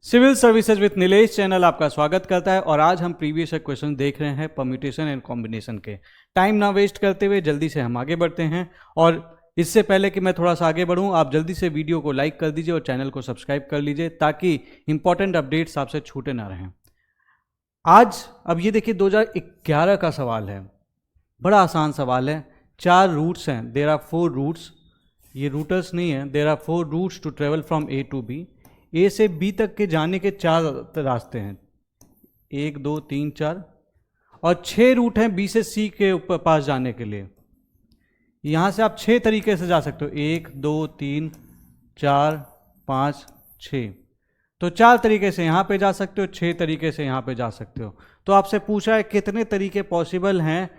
Civil services with Nilesh channel आपका स्वागत करता है और आज हम प्रीवियस क्वेश्चन देख रहे हैं परम्यूटेशन एंड कॉम्बिनेशन के। टाइम ना वेस्ट करते हुए जल्दी से हम आगे बढ़ते हैं और इससे पहले कि मैं थोड़ा सा आगे बढ़ूं, आप जल्दी से वीडियो को लाइक कर दीजिए और चैनल को सब्सक्राइब कर लीजिए ताकि इंपॉर्टेंट अपडेट्स आपसे छूटे ना रहें। आज अब ये देखिए 2011 का सवाल है, बड़ा आसान सवाल है। 4 रूट्स हैं, देयर आर 4 रूट्स, ये रूटर्स नहीं है, there are 4 routes to travel from A to B. A से बी तक के जाने के 4 रास्ते हैं, 1 2 3 4, और 6 रूट हैं बी से सी के ऊपर पास जाने के लिए। यहाँ से आप 6 तरीके से जा सकते हो, 1 2 3 4 5 6। तो 4 तरीके से यहाँ पे जा सकते हो, 6 तरीके से यहाँ पे जा सकते हो। तो आपसे पूछा है कितने तरीके पॉसिबल हैं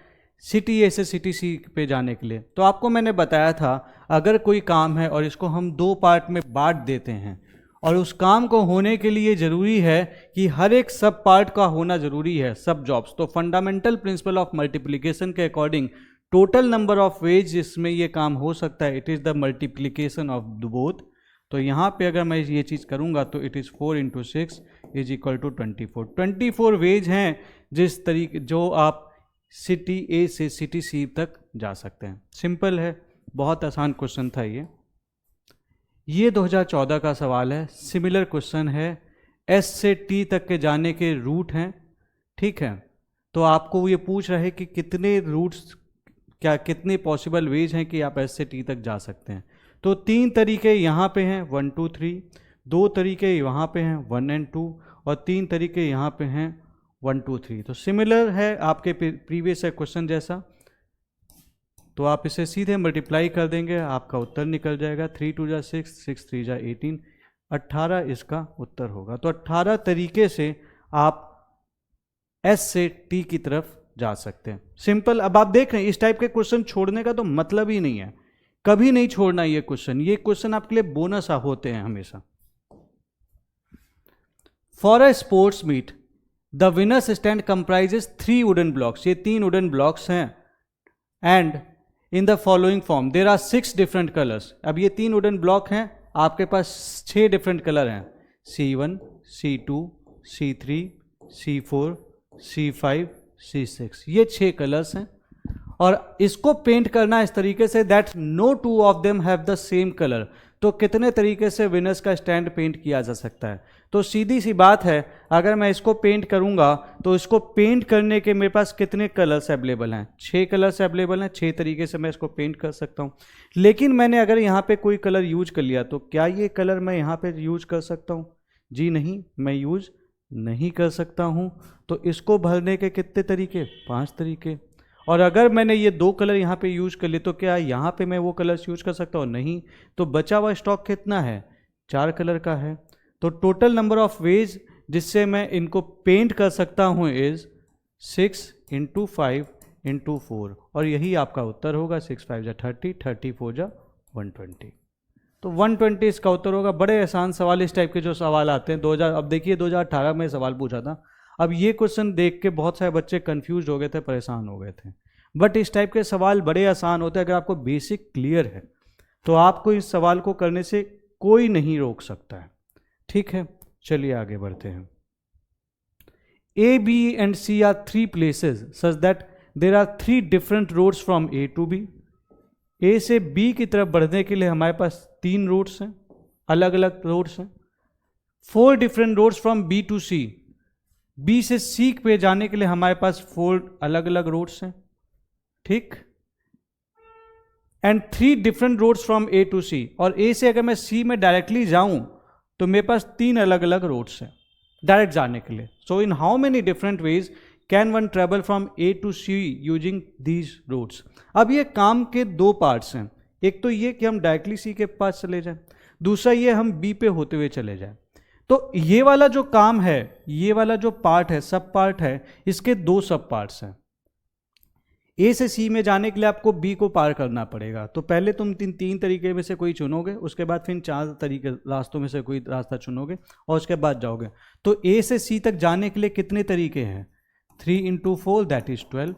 सिटी ए से सिटी सी पे जाने के लिए। तो आपको मैंने बताया था अगर कोई काम है और इसको हम 2 पार्ट में बांट देते हैं और उस काम को होने के लिए ज़रूरी है कि हर एक सब पार्ट का होना ज़रूरी है, सब जॉब्स। तो फंडामेंटल प्रिंसिपल ऑफ मल्टीप्लिकेशन के according total number of ways जिसमें ये काम हो सकता है, it is the multiplication of the both. तो यहाँ पे अगर मैं ये चीज़ करूँगा तो it is 4 × 6 is equal to 24। 24 ways हैं जिस तरीके जो आप सिटी ए से सिटी सी तक जा सकते हैं। सिंपल है, बहुत आसान क्वेश्चन था ये 2014 का सवाल है। सिमिलर क्वेश्चन है, एस से टी तक के जाने के रूट हैं, ठीक है। तो आपको ये पूछ रहे हैं कि कितने रूट्स, क्या कितने पॉसिबल वेज हैं कि आप एस से टी तक जा सकते हैं। तो 3 तरीके यहाँ पे हैं 1 2 3, 2 तरीके वहाँ पे हैं 1 और 2, और 3 तरीके यहाँ पे हैं 1 2 3। तो सिमिलर है आपके प्रीवियस क्वेश्चन जैसा। तो आप इसे सीधे मल्टीप्लाई कर देंगे, आपका उत्तर निकल जाएगा। 3 2 जा 6, 6 3 जा 18, 18 इसका उत्तर होगा। तो 18 तरीके से आप एस से टी की तरफ जा सकते हैं। सिंपल। अब आप देख रहे हैं इस टाइप के क्वेश्चन छोड़ने का तो मतलब ही नहीं है, कभी नहीं छोड़ना ये क्वेश्चन आपके लिए बोनस होते हैं हमेशा। For a sports meet the winners stand comprises 3 wooden blocks, ये 3 वुडन ब्लॉक्स हैं, and in the following form there are 6 different colours. अब ये 3 वुडन ब्लॉक हैं, आपके पास 6 डिफरेंट कलर हैं, C1 C2 C3 C4 C5 C6, ये 6 colours हैं। और इसको पेंट करना इस तरीके से that no 2 of them have the same colour. तो कितने तरीके से विनर्स का स्टैंड पेंट किया जा सकता है? तो सीधी सी बात है, अगर मैं इसको पेंट करूंगा तो इसको पेंट करने के मेरे पास कितने कलर्स अवेलेबल हैं? 6 कलर्स अवेलेबल हैं, 6 तरीके से मैं इसको पेंट कर सकता हूं। लेकिन मैंने अगर यहाँ पे कोई कलर यूज कर लिया तो क्या ये कलर मैं यहाँ पे यूज कर सकता हूँ? जी नहीं, मैं यूज नहीं कर सकता हूँ। तो इसको भरने के कितने तरीके? 5 तरीके। और अगर मैंने ये 2 कलर यहाँ पे यूज कर लिए तो क्या यहाँ पे मैं वो कलर्स यूज कर सकता हूँ? नहीं। तो बचा हुआ स्टॉक कितना है? 4 कलर का है। तो टोटल नंबर ऑफ वेज जिससे मैं इनको पेंट कर सकता हूँ इज 6 × 5 × 4, और यही आपका उत्तर होगा। 6 5 जा 30, 30 4 जा 120। तो 120 इसका उत्तर होगा। बड़े आसान सवाल इस टाइप के जो सवाल आते हैं 2000, अब देखिए 2018 में सवाल पूछा था। अब ये क्वेश्चन देख के बहुत सारे बच्चे कंफ्यूज हो गए थे, परेशान हो गए थे। बट इस टाइप के सवाल बड़े आसान होते हैं अगर आपको बेसिक क्लियर है, तो आपको इस सवाल को करने से कोई नहीं रोक सकता है, ठीक है। चलिए आगे बढ़ते हैं। A, B and C are 3 places such that there are 3 different roads from A to B. A से B की तरफ बढ़ने के लिए हमारे पास 3 रूट्स हैं, अलग अलग रोड्स हैं। 4 different roads from B to C. B से C पे जाने के लिए हमारे पास 4 अलग अलग रोड्स हैं, ठीक। And 3 different roads from A to C, और A से अगर मैं C में डायरेक्टली जाऊं तो मेरे पास 3 अलग अलग रोड्स हैं डायरेक्ट जाने के लिए। So in how many different ways can one travel from A to C using these roads? अब ये काम के 2 पार्ट्स हैं। एक तो ये कि हम डायरेक्टली C के पास चले जाएं, दूसरा ये हम B पे होते हुए चले जाएं। तो ये वाला जो काम है, ये वाला जो पार्ट है, सब पार्ट है, इसके 2 सब पार्ट्स हैं। ए से सी में जाने के लिए आपको बी को पार करना पड़ेगा। तो पहले तुम 3 तरीके में से कोई चुनोगे, उसके बाद फिर 4 तरीके रास्तों में से कोई रास्ता चुनोगे और उसके बाद जाओगे। तो ए से सी तक जाने के लिए कितने तरीके हैं? 3 × 4 दैट इज 12,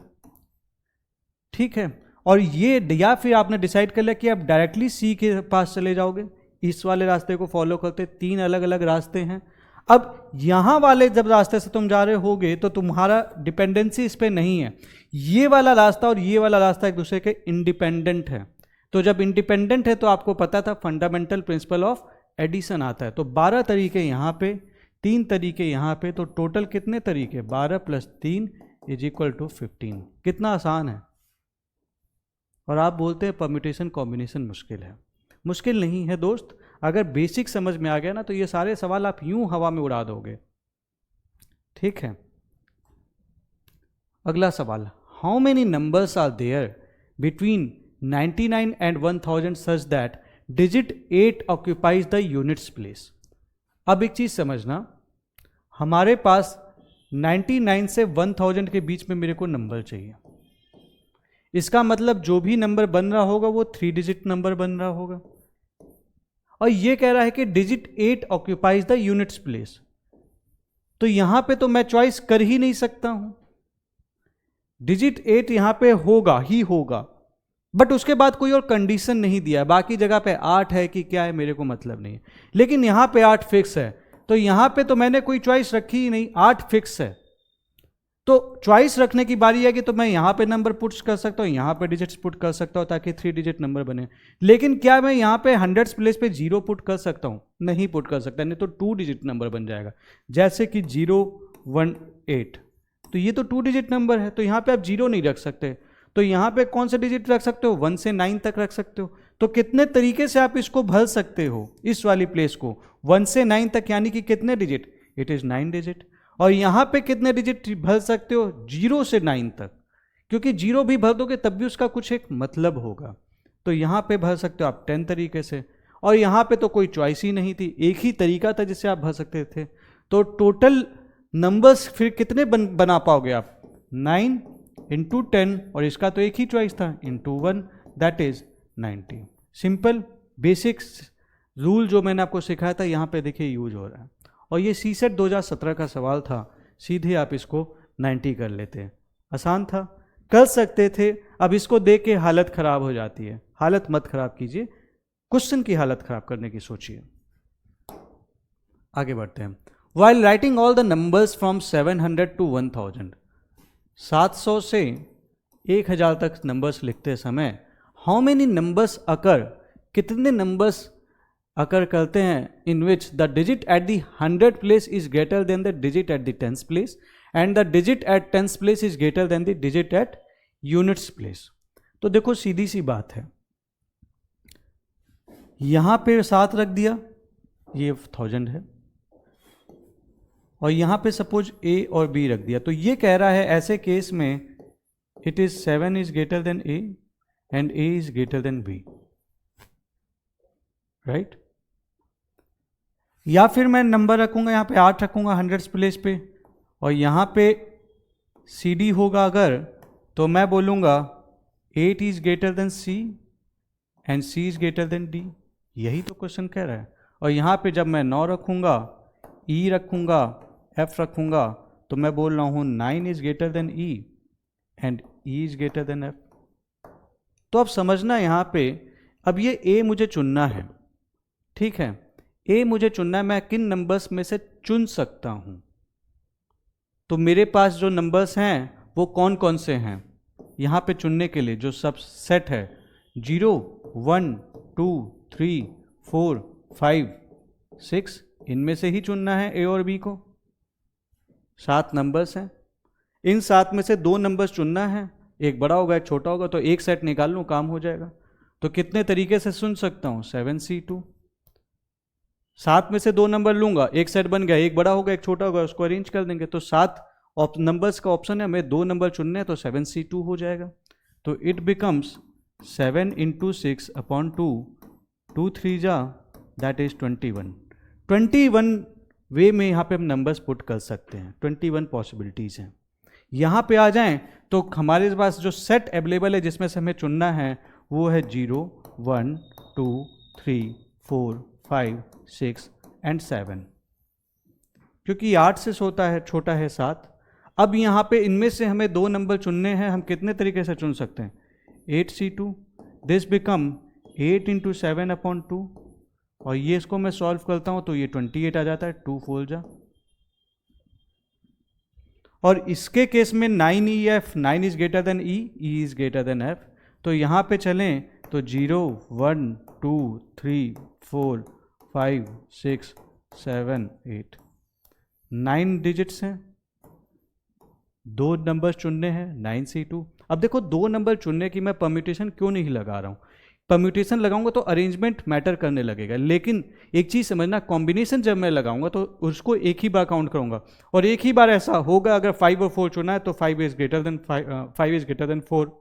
ठीक है। और ये, या फिर आपने डिसाइड कर लिया कि आप डायरेक्टली सी के पास चले जाओगे, इस वाले रास्ते को फॉलो करते। 3 अलग अलग रास्ते हैं। अब यहाँ वाले जब रास्ते से तुम जा रहे होगे तो तुम्हारा डिपेंडेंसी इस पे नहीं है, ये वाला रास्ता और ये वाला रास्ता एक दूसरे के इंडिपेंडेंट है। तो जब इंडिपेंडेंट है तो आपको पता था फंडामेंटल प्रिंसिपल ऑफ एडिशन आता है। तो 12 तरीके यहाँ पे, 3 तरीके यहाँ पे, तो टोटल कितने तरीके? 12 + 3 = 15। कितना आसान है। और आप बोलते हैं परम्यूटेशन कॉम्बिनेशन मुश्किल है। मुश्किल नहीं है दोस्त, अगर बेसिक समझ में आ गया ना तो ये सारे सवाल आप यूं हवा में उड़ा दोगे। ठीक है, अगला सवाल, how many numbers are there between 99 and 1000 such that digit 8 occupies the units place? अब एक चीज समझना, हमारे पास 99 से 1000 के बीच में मेरे को नंबर चाहिए। इसका मतलब जो भी नंबर बन रहा होगा वो 3 डिजिट नंबर बन रहा होगा। और ये कह रहा है कि digit 8 occupies the units place. तो यहां पे तो मैं चॉइस कर ही नहीं सकता हूं, डिजिट 8 यहां पे होगा ही होगा, बट उसके बाद कोई और कंडीशन नहीं दिया है। बाकी जगह पे 8 है कि क्या है मेरे को मतलब नहीं है, लेकिन यहां पे 8 फिक्स है। तो यहां पे तो मैंने कोई चॉइस रखी ही नहीं, 8 फिक्स है। तो चॉइस रखने की बारी है कि तो मैं यहां पे नंबर पुट कर सकता हूं, यहां पे डिजिट्स पुट कर सकता हूं ताकि 3 डिजिट नंबर बने। लेकिन क्या मैं यहां पे 100 प्लेस पे 0 पुट कर सकता हूं? नहीं पुट कर सकता, नहीं तो 2 डिजिट नंबर बन जाएगा। जैसे कि 018, तो ये तो 2 डिजिट नंबर है, तो यहां पे आप 0 नहीं रख सकते। तो यहां पे कौन से डिजिट रख सकते हो? 1 से 9 तक रख सकते हो। तो कितने तरीके से आप इसको भर सकते हो, इस वाली प्लेस को 1 से 9 तक, यानी कि कितने डिजिट? It is 9 digit. और यहां पे कितने डिजिट भर सकते हो? 0 से 9 तक, क्योंकि 0 भी भर दोगे तब भी उसका कुछ एक मतलब होगा। तो यहां पे भर सकते हो आप 10 तरीके से, और यहां पे तो कोई चॉइस ही नहीं थी, एक ही तरीका था जिससे आप भर सकते थे। तो टोटल नंबर्स फिर कितने बना पाओगे आप? 9 × 10, और इसका तो एक ही चॉइस था, × 1, that is 90। Simple basic rule जो मैंने आपको सिखाया था यहाँ पे देखिए यूज हो रहा है। और ये CSET 2017 का सवाल था, सीधे आप इसको 90 कर लेते। आसान था, कर सकते थे। अब इसको देख के हालत खराब हो जाती है। हालत मत खराब कीजिए, क्वेश्चन की हालत खराब करने की सोचिए। आगे बढ़ते हैं। While writing all the numbers from 700 to 1000, 700 से 1000 तक नंबर्स लिखते समय हाउ मेनी नंबर्स अकर, कितने नंबर्स अकर करते हैं in which the digit at the 100 place is greater than the digit at the 10th place and the digit at 10th place is greater than the digit at units place. तो देखो सीधी सी बात है, यहां पे 7 रख दिया, ये 1000 है, और यहां पे सपोज A और B रख दिया। तो ये कह रहा है ऐसे केस में it is 7 is greater then A and A is greater then B, right. या फिर मैं नंबर रखूंगा यहाँ पे 8 रखूंगा 100 प्लेस पे, और यहाँ पे CD होगा अगर, तो मैं बोलूंगा 8 is greater then C and C is greater then D। यही तो क्वेश्चन कह रहा है। और यहाँ पे जब मैं 9 रखूंगा, E रखूंगा, F रखूंगा, तो मैं बोल रहा हूँ 9 is greater then E and E is greater then F। तो अब समझना यहाँ पे, अब ये A मुझे चुनना है, ठीक है, A मुझे चुनना है, मैं किन नंबर्स में से चुन सकता हूं। तो मेरे पास जो नंबर्स हैं वो कौन कौन से हैं यहां पे चुनने के लिए? जो सब सेट है 0 1 2 3 4 5 6, इनमें से ही चुनना है A और B को। 7 नंबर्स हैं, इन 7 में से 2 नंबर्स चुनना है, एक बड़ा होगा एक छोटा होगा, तो एक सेट निकाल लूँ, काम हो जाएगा। तो कितने तरीके से चुन सकता हूँ? 7C2। 7 में से 2 नंबर लूंगा, एक सेट बन गया, एक बड़ा होगा एक छोटा होगा, उसको अरेंज कर देंगे। तो 7 नंबर्स का ऑप्शन है, हमें 2 नंबर चुनने हैं, तो 7C2 हो जाएगा। तो इट बिकम्स 7 × 6 अपॉन 2, 2 3 जा, दैट इज 21। 21 वे में यहाँ पे हम नंबर्स पुट कर सकते हैं, 21 पॉसिबिलिटीज़ हैं। यहाँ पे आ जाएं तो हमारे पास जो सेट अवेलेबल है जिसमें से हमें चुनना है वो है 0 1 2 3 4 5 6 एंड 7, क्योंकि 8 से छोटा है 7। अब यहाँ पे इनमें से हमें 2 नंबर चुनने हैं, हम कितने तरीके से चुन सकते हैं? 8C2, दिस बिकम 8 × 7 अपॉन 2, और ये इसको मैं सॉल्व करता हूं तो ये 28 आ जाता है, 2 4 जा। और इसके केस में 9EF, 9 is greater then E, E is greater then F। तो यहाँ पे चलें तो 0 1 2 3 4 5 6 7 8 9 डिजिट्स हैं, 2 नंबर चुनने हैं 9 C2। अब देखो 2 नंबर चुनने की मैं परम्यूटेशन क्यों नहीं लगा रहा हूँ, परम्यूटेशन लगाऊंगा तो अरेंजमेंट मैटर करने लगेगा, लेकिन एक चीज़ समझना, कॉम्बिनेशन जब मैं लगाऊंगा तो उसको एक ही बार काउंट करूंगा, और एक ही बार ऐसा होगा अगर 5 और 4 चुना है तो 5 is greater then 5 is greater then 4,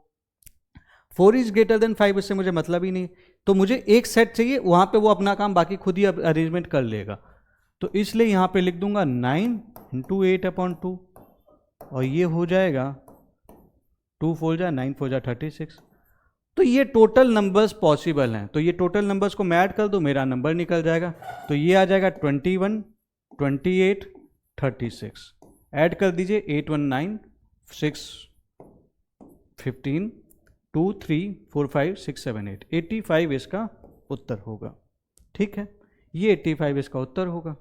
4 is greater then 5, इससे मुझे मतलब ही नहीं। तो मुझे एक सेट चाहिए, वहाँ पे वो अपना काम बाकी खुद ही अरेंजमेंट कर लेगा। तो इसलिए यहाँ पे लिख दूंगा 9 इंटू 8/2, और ये हो जाएगा 2 4 जा 9 4 जा 36। तो ये टोटल नंबर्स पॉसिबल हैं, तो ये टोटल नंबर्स को मैं ऐड कर दूं, मेरा नंबर निकल जाएगा। तो ये आ जाएगा 21 28 36। ऐड कर दीजिए 8 1 9 6 15 2 3 4 5 6 7 8, 85 इसका उत्तर होगा। ठीक है, ये 85 इसका उत्तर होगा।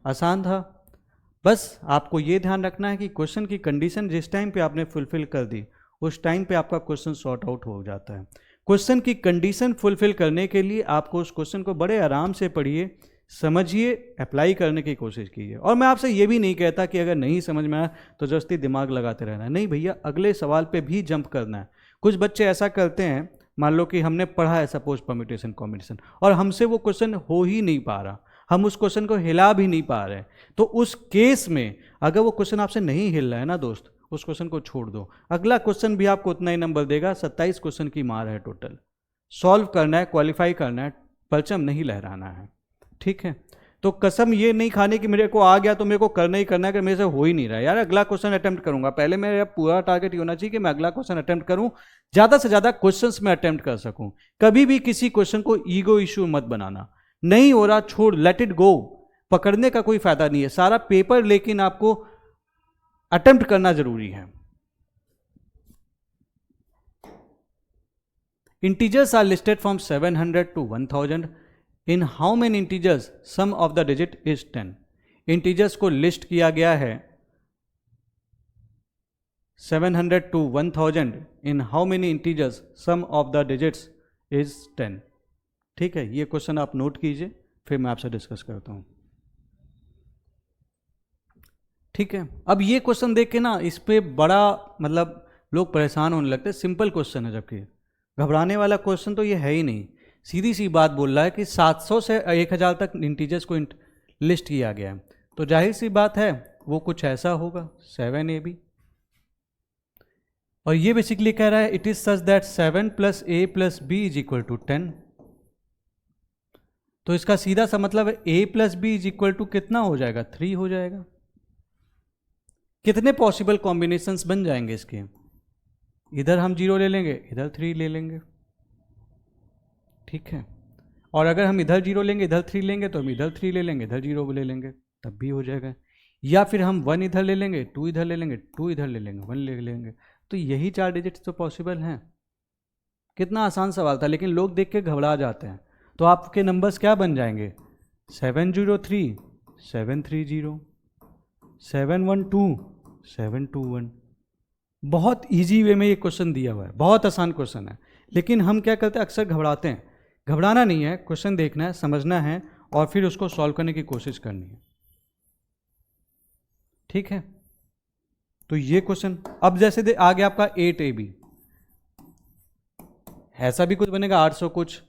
आसान था। बस आपको ये ध्यान रखना है कि क्वेश्चन की कंडीशन जिस टाइम पे आपने फुलफिल कर दी, उस टाइम पे आपका क्वेश्चन सॉर्ट आउट हो जाता है। क्वेश्चन की कंडीशन फुलफिल करने के लिए आपको उस क्वेश्चन को बड़े आराम से पढ़िए, समझिए, अप्लाई करने की कोशिश कीजिए। और मैं आपसे ये भी नहीं कहता कि अगर नहीं समझ में आया तो जस्ती दिमाग लगाते रहना है, नहीं भैया, अगले सवाल पे भी जंप करना है। कुछ बच्चे ऐसा करते हैं, मान लो कि हमने पढ़ा है सपोज परम्यूटेशन कॉम्बिनेशन, और हमसे वो क्वेश्चन हो ही नहीं पा रहा, हम उस क्वेश्चन को हिला भी नहीं पा रहे, तो उस केस में अगर वो क्वेश्चन आपसे नहीं हिल रहा है ना दोस्त, उस क्वेश्चन को छोड़ दो, अगला क्वेश्चन भी आपको उतना ही नंबर देगा। 27 क्वेश्चन की मार है टोटल, सॉल्व करना है, क्वालिफाई करना है, परचम नहीं लहराना है। ठीक है, तो कसम ये नहीं खाने की मेरे को आ गया तो मेरे को करना ही करना है, कि मेरे से हो ही नहीं रहा यार, अगला क्वेश्चन अटेम्प्ट करूंगा। पहले मेरा पूरा टारगेट ये होना चाहिए कि मैं अगला क्वेश्चन अटेम्प्ट करूं, ज्यादा से ज्यादा क्वेश्चंस में अटेम्प्ट कर सकूं। कभी भी किसी क्वेश्चन को ईगो इश्यू मत बनाना, नहीं हो रहा छोड़, लेट इट गो, पकड़ने का कोई फायदा नहीं है सारा पेपर, लेकिन आपको अटेम्प्ट करना जरूरी है। Integers are listed from 700 to 1000. In how many integers sum of the digit is 10? Integers को लिस्ट किया गया है 700 to 1000. In how many integers sum of the digits is 10? ठीक है, ये क्वेश्चन आप नोट कीजिए, फिर मैं आपसे डिस्कस करता हूँ। ठीक है, अब ये क्वेश्चन देख के ना इस पे बड़ा मतलब लोग परेशान होने लगते हैं, सिंपल क्वेश्चन है, जबकि घबराने वाला क्वेश्चन तो ये है ही नहीं। सीधी सी बात बोल रहा है कि 700 से 1000 तक इंटीजर्स को लिस्ट किया गया है, तो जाहिर सी बात है वो कुछ ऐसा होगा 7AB। और ये बेसिकली कह रहा है it is such that 7 + A + B = 10। तो इसका सीधा सा मतलब है A + B = कितना हो जाएगा, 3 हो जाएगा। कितने पॉसिबल कॉम्बिनेशंस बन जाएंगे इसके, इधर हम 0 ले लेंगे, इधर 3 ले लेंगे। ठीक है, और अगर हम इधर 0 लेंगे, इधर 3 लेंगे, तो हम इधर 3 ले लेंगे, इधर 0 ले लेंगे, तब भी हो जाएगा। या फिर हम 1 इधर ले लेंगे, 2 इधर ले लेंगे, 2 इधर ले लेंगे, 1 ले लेंगे। तो यही 4 डिजिट्स तो पॉसिबल हैं। कितना आसान सवाल था, लेकिन लोग देख के घबरा जाते हैं। तो आपके नंबर्स क्या बन जाएंगे, 703 730 712 721। बहुत इजी वे में ये क्वेश्चन दिया हुआ है, बहुत आसान क्वेश्चन है, लेकिन हम क्या करते हैं, अक्सर घबराते हैं। घबराना नहीं है, क्वेश्चन देखना है, समझना है, और फिर उसको सॉल्व करने की कोशिश करनी है। ठीक है, तो ये क्वेश्चन अब जैसे आ गया आपका 8AB, ऐसा भी कुछ बनेगा 800 कुछ,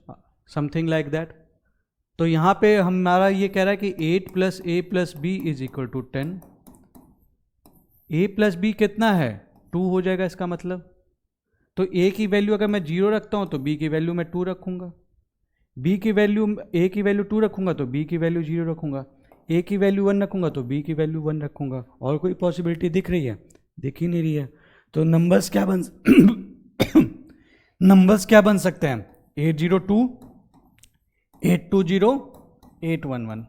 समथिंग लाइक दैट। तो यहाँ पे हमारा ये कह रहा है कि 8 + A + B = 10। A + B कितना है, 2 हो जाएगा इसका मतलब। तो A की वैल्यू अगर मैं 0 रखता हूँ तो B की वैल्यू मैं 2 रखूँगा, A की वैल्यू 2 रखूँगा तो B की वैल्यू 0 रखूँगा, A की वैल्यू 1 रखूँगा तो B की वैल्यू 1 रखूँगा। और कोई पॉसिबिलिटी दिख रही है, दिख ही नहीं रही है। तो नंबर्स क्या बन नंबर्स क्या बन सकते हैं, 802 820 811।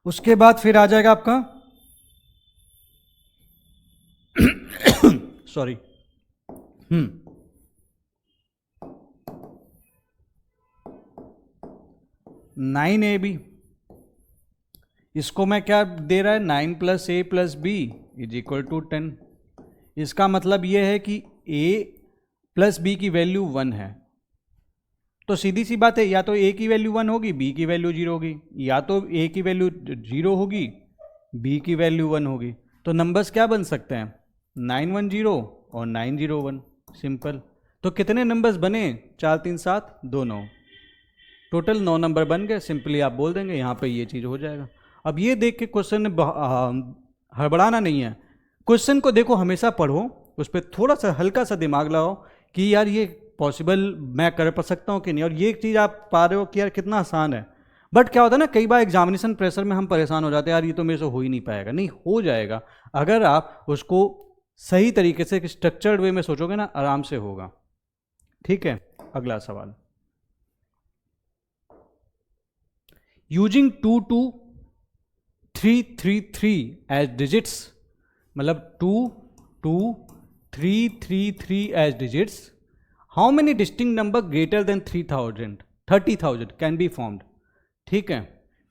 उसके बाद फिर आ जाएगा आपका सॉरी 9ab, इसको मैं क्या दे रहा है 9 + a + b = 10। इसका मतलब ये है कि a + b की वैल्यू 1 है। तो सीधी सी बात है, या तो a की वैल्यू 1 होगी, b की वैल्यू 0 होगी, या तो a की वैल्यू 0 होगी, b की वैल्यू 1 होगी। तो नंबर्स क्या बन सकते हैं 910 और 901, सिंपल। तो कितने नंबर्स बने 4 3 7 2 9, टोटल 9 नंबर बन गए। सिंपली आप बोल देंगे यहाँ पे ये चीज़ हो जाएगा। अब ये देख के क्वेश्चन हड़बड़ाना नहीं है, क्वेश्चन को देखो, हमेशा पढ़ो, उस पर थोड़ा सा हल्का सा दिमाग लगाओ कि यार ये पॉसिबल मैं कर पा सकता हूँ कि नहीं, और ये चीज़ आप पा रहे हो कि यार कितना आसान है। बट क्या होता है ना, कई बार एग्जामिनेशन प्रेशर में हम परेशान हो जाते हैं, यार ये तो मेरे से हो ही नहीं पाएगा। नहीं, हो जाएगा अगर आप उसको सही तरीके से स्ट्रक्चर्ड वे में सोचोगे ना, आराम से होगा। ठीक है, अगला सवाल। यूजिंग 2 2 3 3 3 एज डिजिट्स, मतलब 2 2 3 3 3 as digits, how many distinct number greater than 30,000 can be formed. ठीक है,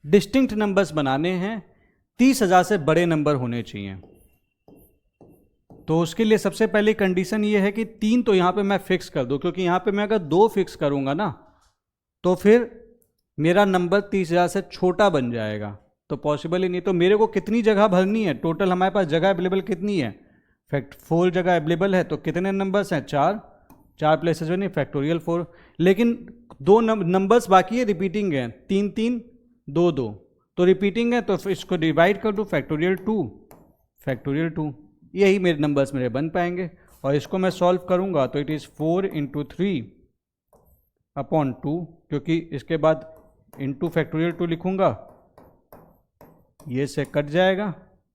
डिस्टिंक्ट नंबर्स बनाने हैं, 30,000 से बड़े नंबर होने चाहिए। तो उसके लिए सबसे पहली कंडीशन ये है कि 3 तो यहां पे मैं फिक्स कर दूं, क्योंकि यहां पे मैं अगर 2 फिक्स करूंगा ना तो फिर मेरा नंबर 30,000 से छोटा बन जाएगा, तो पॉसिबल ही नहीं। तो मेरे को कितनी जगह भरनी है, टोटल हमारे पास जगह अवेलेबल कितनी है, 4 जगह अवेलेबल है। तो कितने नंबर्स हैं 4 प्लेसेस में, नहीं फैक्टोरियल 4, लेकिन 2 नंबर्स बाकी है, रिपीटिंग है, 3 3 2 2, तो रिपीटिंग है, तो इसको डिवाइड कर दो, फैक्टोरियल 2, यही मेरे नंबर्स मेरे बन पाएंगे। और इसको मैं सॉल्व करूंगा तो इट इज़ 4 × 3/2, क्योंकि इसके बाद इंटू फैक्टोरियल 2 लिखूंगा, ये से कट जाएगा,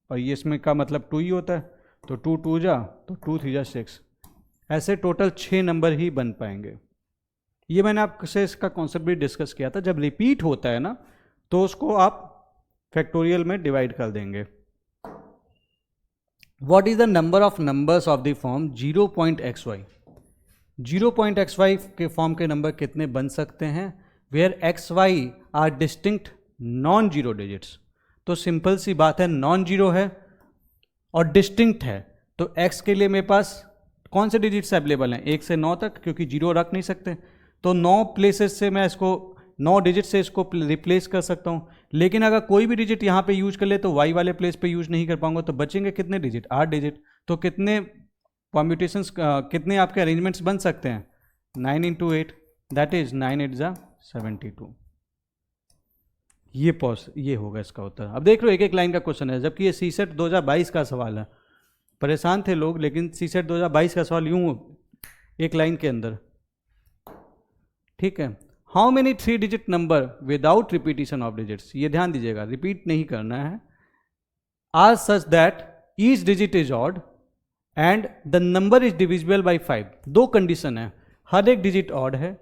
और ये इसमें का मतलब 2 ही होता है, तो 2 2 जा तो 2 3 जा 6, ऐसे टोटल 6 नंबर ही बन पाएंगे। ये मैंने आपसे इसका कॉन्सेप्ट भी डिस्कस किया था, जब रिपीट होता है ना तो उसको आप फैक्टोरियल में डिवाइड कर देंगे। What is the number of numbers of the form 0.xy? 0.xy के फॉर्म के नंबर कितने बन सकते हैं, where xy are distinct non zero digits. तो सिंपल सी बात है, नॉन जीरो है और डिस्टिंक्ट है, तो x के लिए मेरे पास कौन से डिजिट्स अवेलेबल हैं 1 से 9 तक, क्योंकि जीरो रख नहीं सकते, तो 9 प्लेसेस से मैं इसको 9 डिजिट से इसको रिप्लेस कर सकता हूँ। लेकिन अगर कोई भी डिजिट यहाँ पे यूज कर ले तो y वाले प्लेस पे यूज नहीं कर पाऊंगा, तो बचेंगे कितने डिजिट 8 डिजिट। तो कितने परम्यूटेशंस, कितने आपके अरेंजमेंट्स बन सकते हैं 9 × 8, दैट इज 9 8 जा 72। ये होगा इसका उत्तर। अब देख लो, एक एक लाइन का क्वेश्चन है, जबकि ये CSET 2022 का सवाल है। परेशान थे लोग, लेकिन CSET 2022 का सवाल यूं एक लाइन के अंदर। ठीक है, how many 3 digit number without repetition of digits, ये ध्यान दीजिएगा, रिपीट नहीं करना है, are such that each digit is odd and the number is divisible by 5। 2 condition है, हर एक डिजिट ऑड है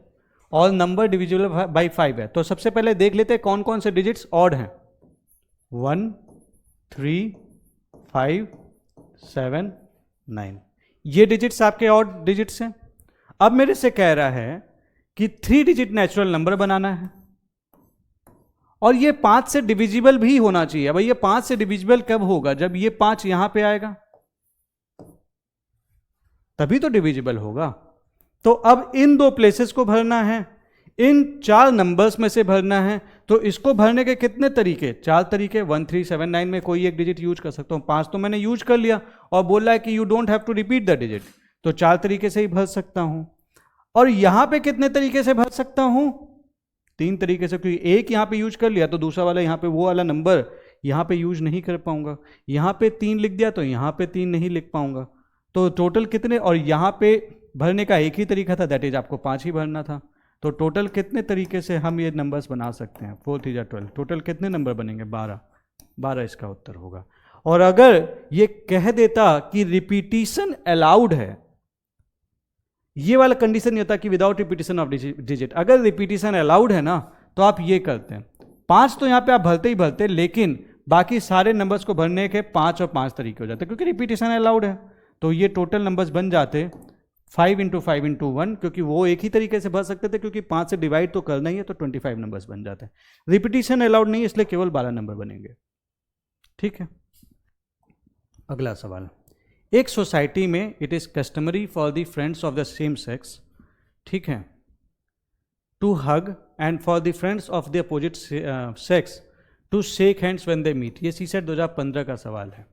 और नंबर डिविजिबल बाई 5 है। तो सबसे पहले देख लेते हैं कौन कौन से डिजिट्स ऑड हैं, 1 3 5 7 9, ये डिजिट्स आपके ऑड डिजिट्स हैं। अब मेरे से कह रहा है कि 3 डिजिट नेचुरल नंबर बनाना है, और ये 5 से डिविजिबल भी होना चाहिए। भाई ये 5 से डिविजिबल कब होगा, जब ये 5 यहां पे आएगा तभी तो डिविजिबल होगा। तो अब इन 2 प्लेसेस को भरना है, इन 4 नंबर्स में से भरना है। तो इसको भरने के कितने तरीके, 4 तरीके, 1 3 7 9 में कोई एक डिजिट यूज कर सकता हूं, 5 तो मैंने यूज कर लिया, और बोल रहा है कि you don't have to repeat the digit, तो 4 तरीके से ही भर सकता हूं। और यहां पे कितने तरीके से भर सकता हूं, 3 तरीके से, क्योंकि एक यहां पे यूज कर लिया तो दूसरा वाला यहां पे वो वाला नंबर यहां पे यूज नहीं कर पाऊंगा। यहां पे 3 लिख दिया तो यहां पे 3 नहीं लिख पाऊंगा। तो टोटल कितने, और यहां पे भरने का एक ही तरीका था, दैट इज आपको 5 ही भरना था। तो टोटल कितने तरीके से हम ये नंबर्स बना सकते हैं, 4 3 12, टोटल कितने नंबर बनेंगे 12 इसका उत्तर होगा। और अगर ये कह देता कि रिपीटिशन अलाउड है, ये वाला कंडीशन नहीं होता कि विदाउट रिपीटिशन ऑफ डिजिट, अगर रिपीटिशन अलाउड है ना तो आप ये करते हैं, 5 तो यहां पे आप भरते ही भरते, लेकिन बाकी सारे नंबर्स को भरने के 5 और 5 तरीके हो जाते, क्योंकि रिपीटिशन अलाउड है। तो ये टोटल नंबर्स बन जाते 5 इंटू 5 इंटू 1, क्योंकि वो एक ही तरीके से भर सकते थे, क्योंकि 5 से डिवाइड तो करना ही है, तो 25 नंबर्स बन जाते हैं। रिपीटिशन अलाउड नहीं है, इसलिए केवल 12 नंबर बनेंगे। ठीक है, अगला सवाल। एक सोसाइटी में it is customary for the friends of the same sex, ठीक है, to hug and for the friends of the opposite sex to shake hands when they meet. ये सीसेट 2015 का सवाल है।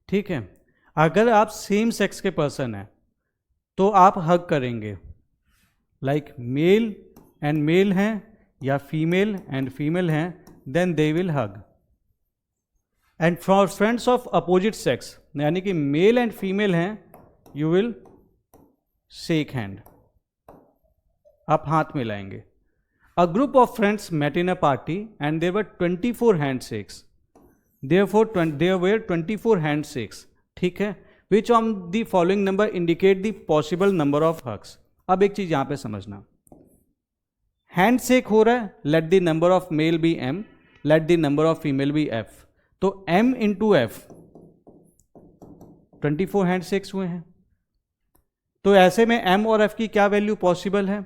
ठीक है, अगर आप सेम सेक्स के पर्सन हैं तो आप हग करेंगे, लाइक मेल एंड मेल हैं या फीमेल एंड फीमेल हैं, then they will hug. And for friends of opposite sex, यानी कि मेल एंड फीमेल हैं, यू विल शेक हैंड, आप हाथ मिलाएंगे। A group of friends met in a party and there were 24 handshakes, therefore there were 24 handshakes. ठीक है, which of the following number indicate the possible number of hugs. अब एक चीज यहां पे समझना, हैंडशेक हो रहा है, let the number of male be m, let the number of female be f, तो m इंटू f 24 हैंडशेक्स हुए हैं। तो ऐसे में m और f की क्या वैल्यू पॉसिबल है?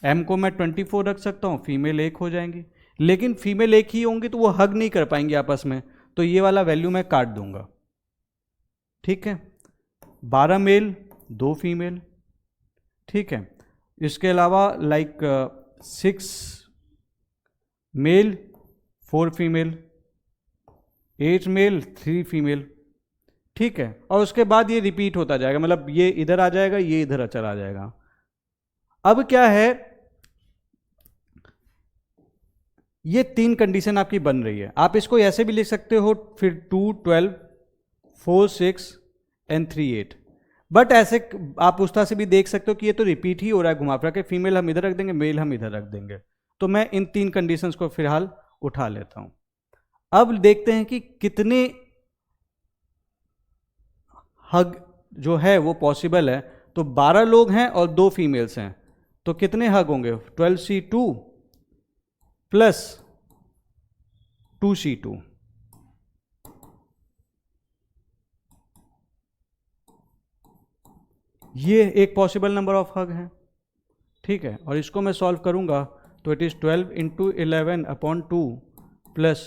m को मैं 24 रख सकता हूं, फीमेल एक हो जाएंगी, लेकिन फीमेल एक ही होंगी तो वो हग नहीं कर पाएंगे आपस में, तो ये वाला वैल्यू मैं काट दूंगा। ठीक है, 12 मेल 2 फीमेल। ठीक है, इसके अलावा like 6 male 4 female, 8 male 3 female. ठीक है, और उसके बाद ये रिपीट होता जाएगा, मतलब ये इधर आ जाएगा, ये इधर चला जाएगा। अब क्या है, ये 3 कंडीशन आपकी बन रही है। आप इसको ऐसे भी लिख सकते हो, फिर 2 12 4 6 एंड 3 8, बट ऐसे आप उस तरह से भी देख सकते हो कि ये तो रिपीट ही हो रहा है घुमा फिरा के, फीमेल हम इधर रख देंगे, मेल हम इधर रख देंगे। तो मैं इन 3 कंडीशंस को फिलहाल उठा लेता हूं। अब देखते हैं कि कितने हग जो है वो पॉसिबल है। तो 12 लोग हैं और 2 फीमेल्स हैं, तो कितने हग होंगे? 12c2 प्लस 2c2, ये एक पॉसिबल नंबर ऑफ हग है। ठीक है, और इसको मैं सॉल्व करूंगा तो it is 12 into 11 upon 2 plus,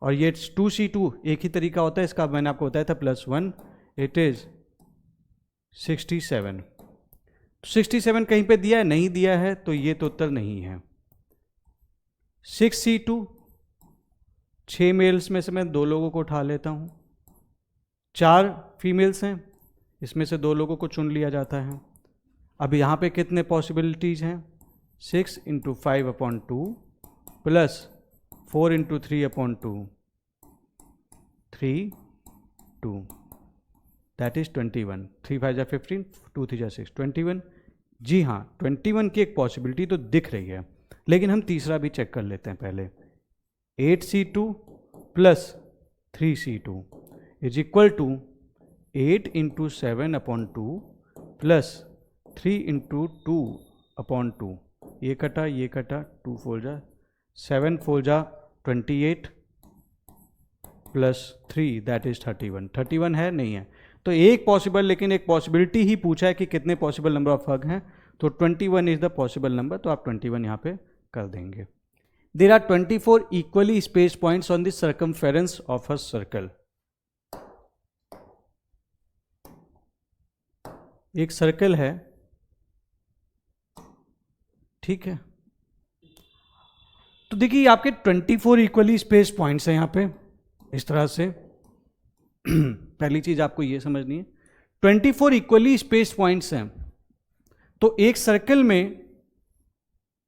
और ये 2c2 एक ही तरीका होता है इसका, मैंने आपको बताया था, +1, इट इज 67। 67 कहीं पे दिया है? नहीं दिया है, तो ये तो उत्तर नहीं है। 6c2, 6 मेल्स में से मैं 2 लोगों को उठा लेता हूं, 4 फीमेल्स हैं, इसमें से 2 लोगों को चुन लिया जाता है। अब यहाँ पे कितने पॉसिबिलिटीज़ हैं? 6 into 5 upon 2 plus 4 into 3 upon 2, 3 2, that is 21। 3 5 जा 15, 2 3 जा 6, 21। जी हाँ, 21 की एक पॉसिबिलिटी तो दिख रही है, लेकिन हम तीसरा भी चेक कर लेते हैं पहले। 8c2 plus 3c2 is equal to 8 into 7 upon 2 plus 3 into 2 upon 2, ये कटा ये कटा, 2 4 जा 7 4 जा 28 प्लस 3 दैट इज 31। 31 है? नहीं है, तो एक पॉसिबल, लेकिन एक पॉसिबिलिटी ही पूछा है कि कितने पॉसिबल नंबर ऑफ हग हैं, तो 21 इज द पॉसिबल नंबर, तो आप 21 यहाँ पे कर देंगे। There are 24 equally space points on the circumference of a circle. एक सर्कल है, ठीक है, तो देखिए आपके 24 इक्वली स्पेस पॉइंट्स हैं यहाँ पे, इस तरह से। पहली चीज आपको ये समझनी है, 24 इक्वली स्पेस पॉइंट्स हैं, तो एक सर्कल में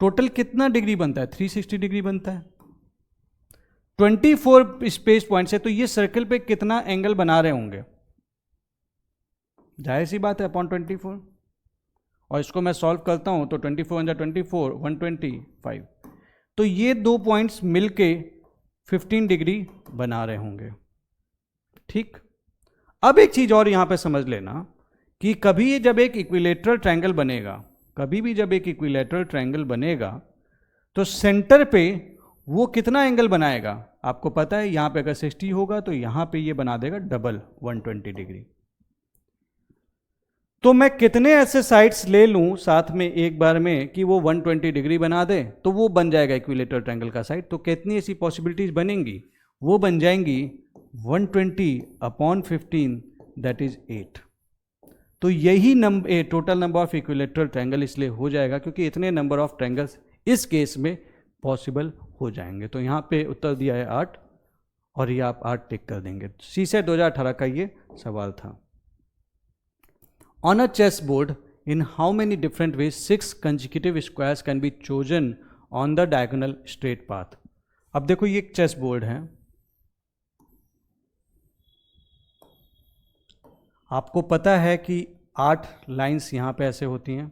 टोटल कितना डिग्री बनता है? 360 डिग्री बनता है। 24 स्पेस पॉइंट्स है, तो ये सर्कल पे कितना एंगल बना रहे होंगे? जाहिर सी बात है, अपॉन 24। और इसको मैं सॉल्व करता हूं तो 24 × 24 125, तो ये 2 पॉइंट्स मिलके 15 डिग्री बना रहे होंगे। ठीक, अब एक चीज और यहां पे समझ लेना कि कभी जब एक इक्विलेटरल ट्रायंगल बनेगा, कभी भी जब एक इक्विलेटरल ट्रायंगल बनेगा, तो सेंटर पे वो कितना एंगल बनाएगा? आपको पता है, यहां पे अगर 60 होगा तो यहां पे ये बना देगा डबल 120 डिग्री। तो मैं कितने ऐसे साइड्स ले लूं साथ में एक बार में कि वो 120 डिग्री बना दे, तो वो बन जाएगा इक्विलेटरल ट्रायंगल का साइड। तो कितनी ऐसी पॉसिबिलिटीज बनेंगी, वो बन जाएंगी 120/15, दैट इज 8। तो यही number total number of equilateral triangle इसलिए हो जाएगा क्योंकि इतने नंबर ऑफ ट्रायंगल्स इस केस में पॉसिबल हो जाएंगे। तो यहाँ पे उत्तर दिया है 8 और ये आप 8 टिक कर देंगे। सीसेट 2018 का ये सवाल था। On a chess board in how many different ways 6 consecutive squares can be chosen on the diagonal straight path. अब देखो ये एक चेस बोर्ड है, आपको पता है कि 8 लाइंस यहां पे ऐसे होती हैं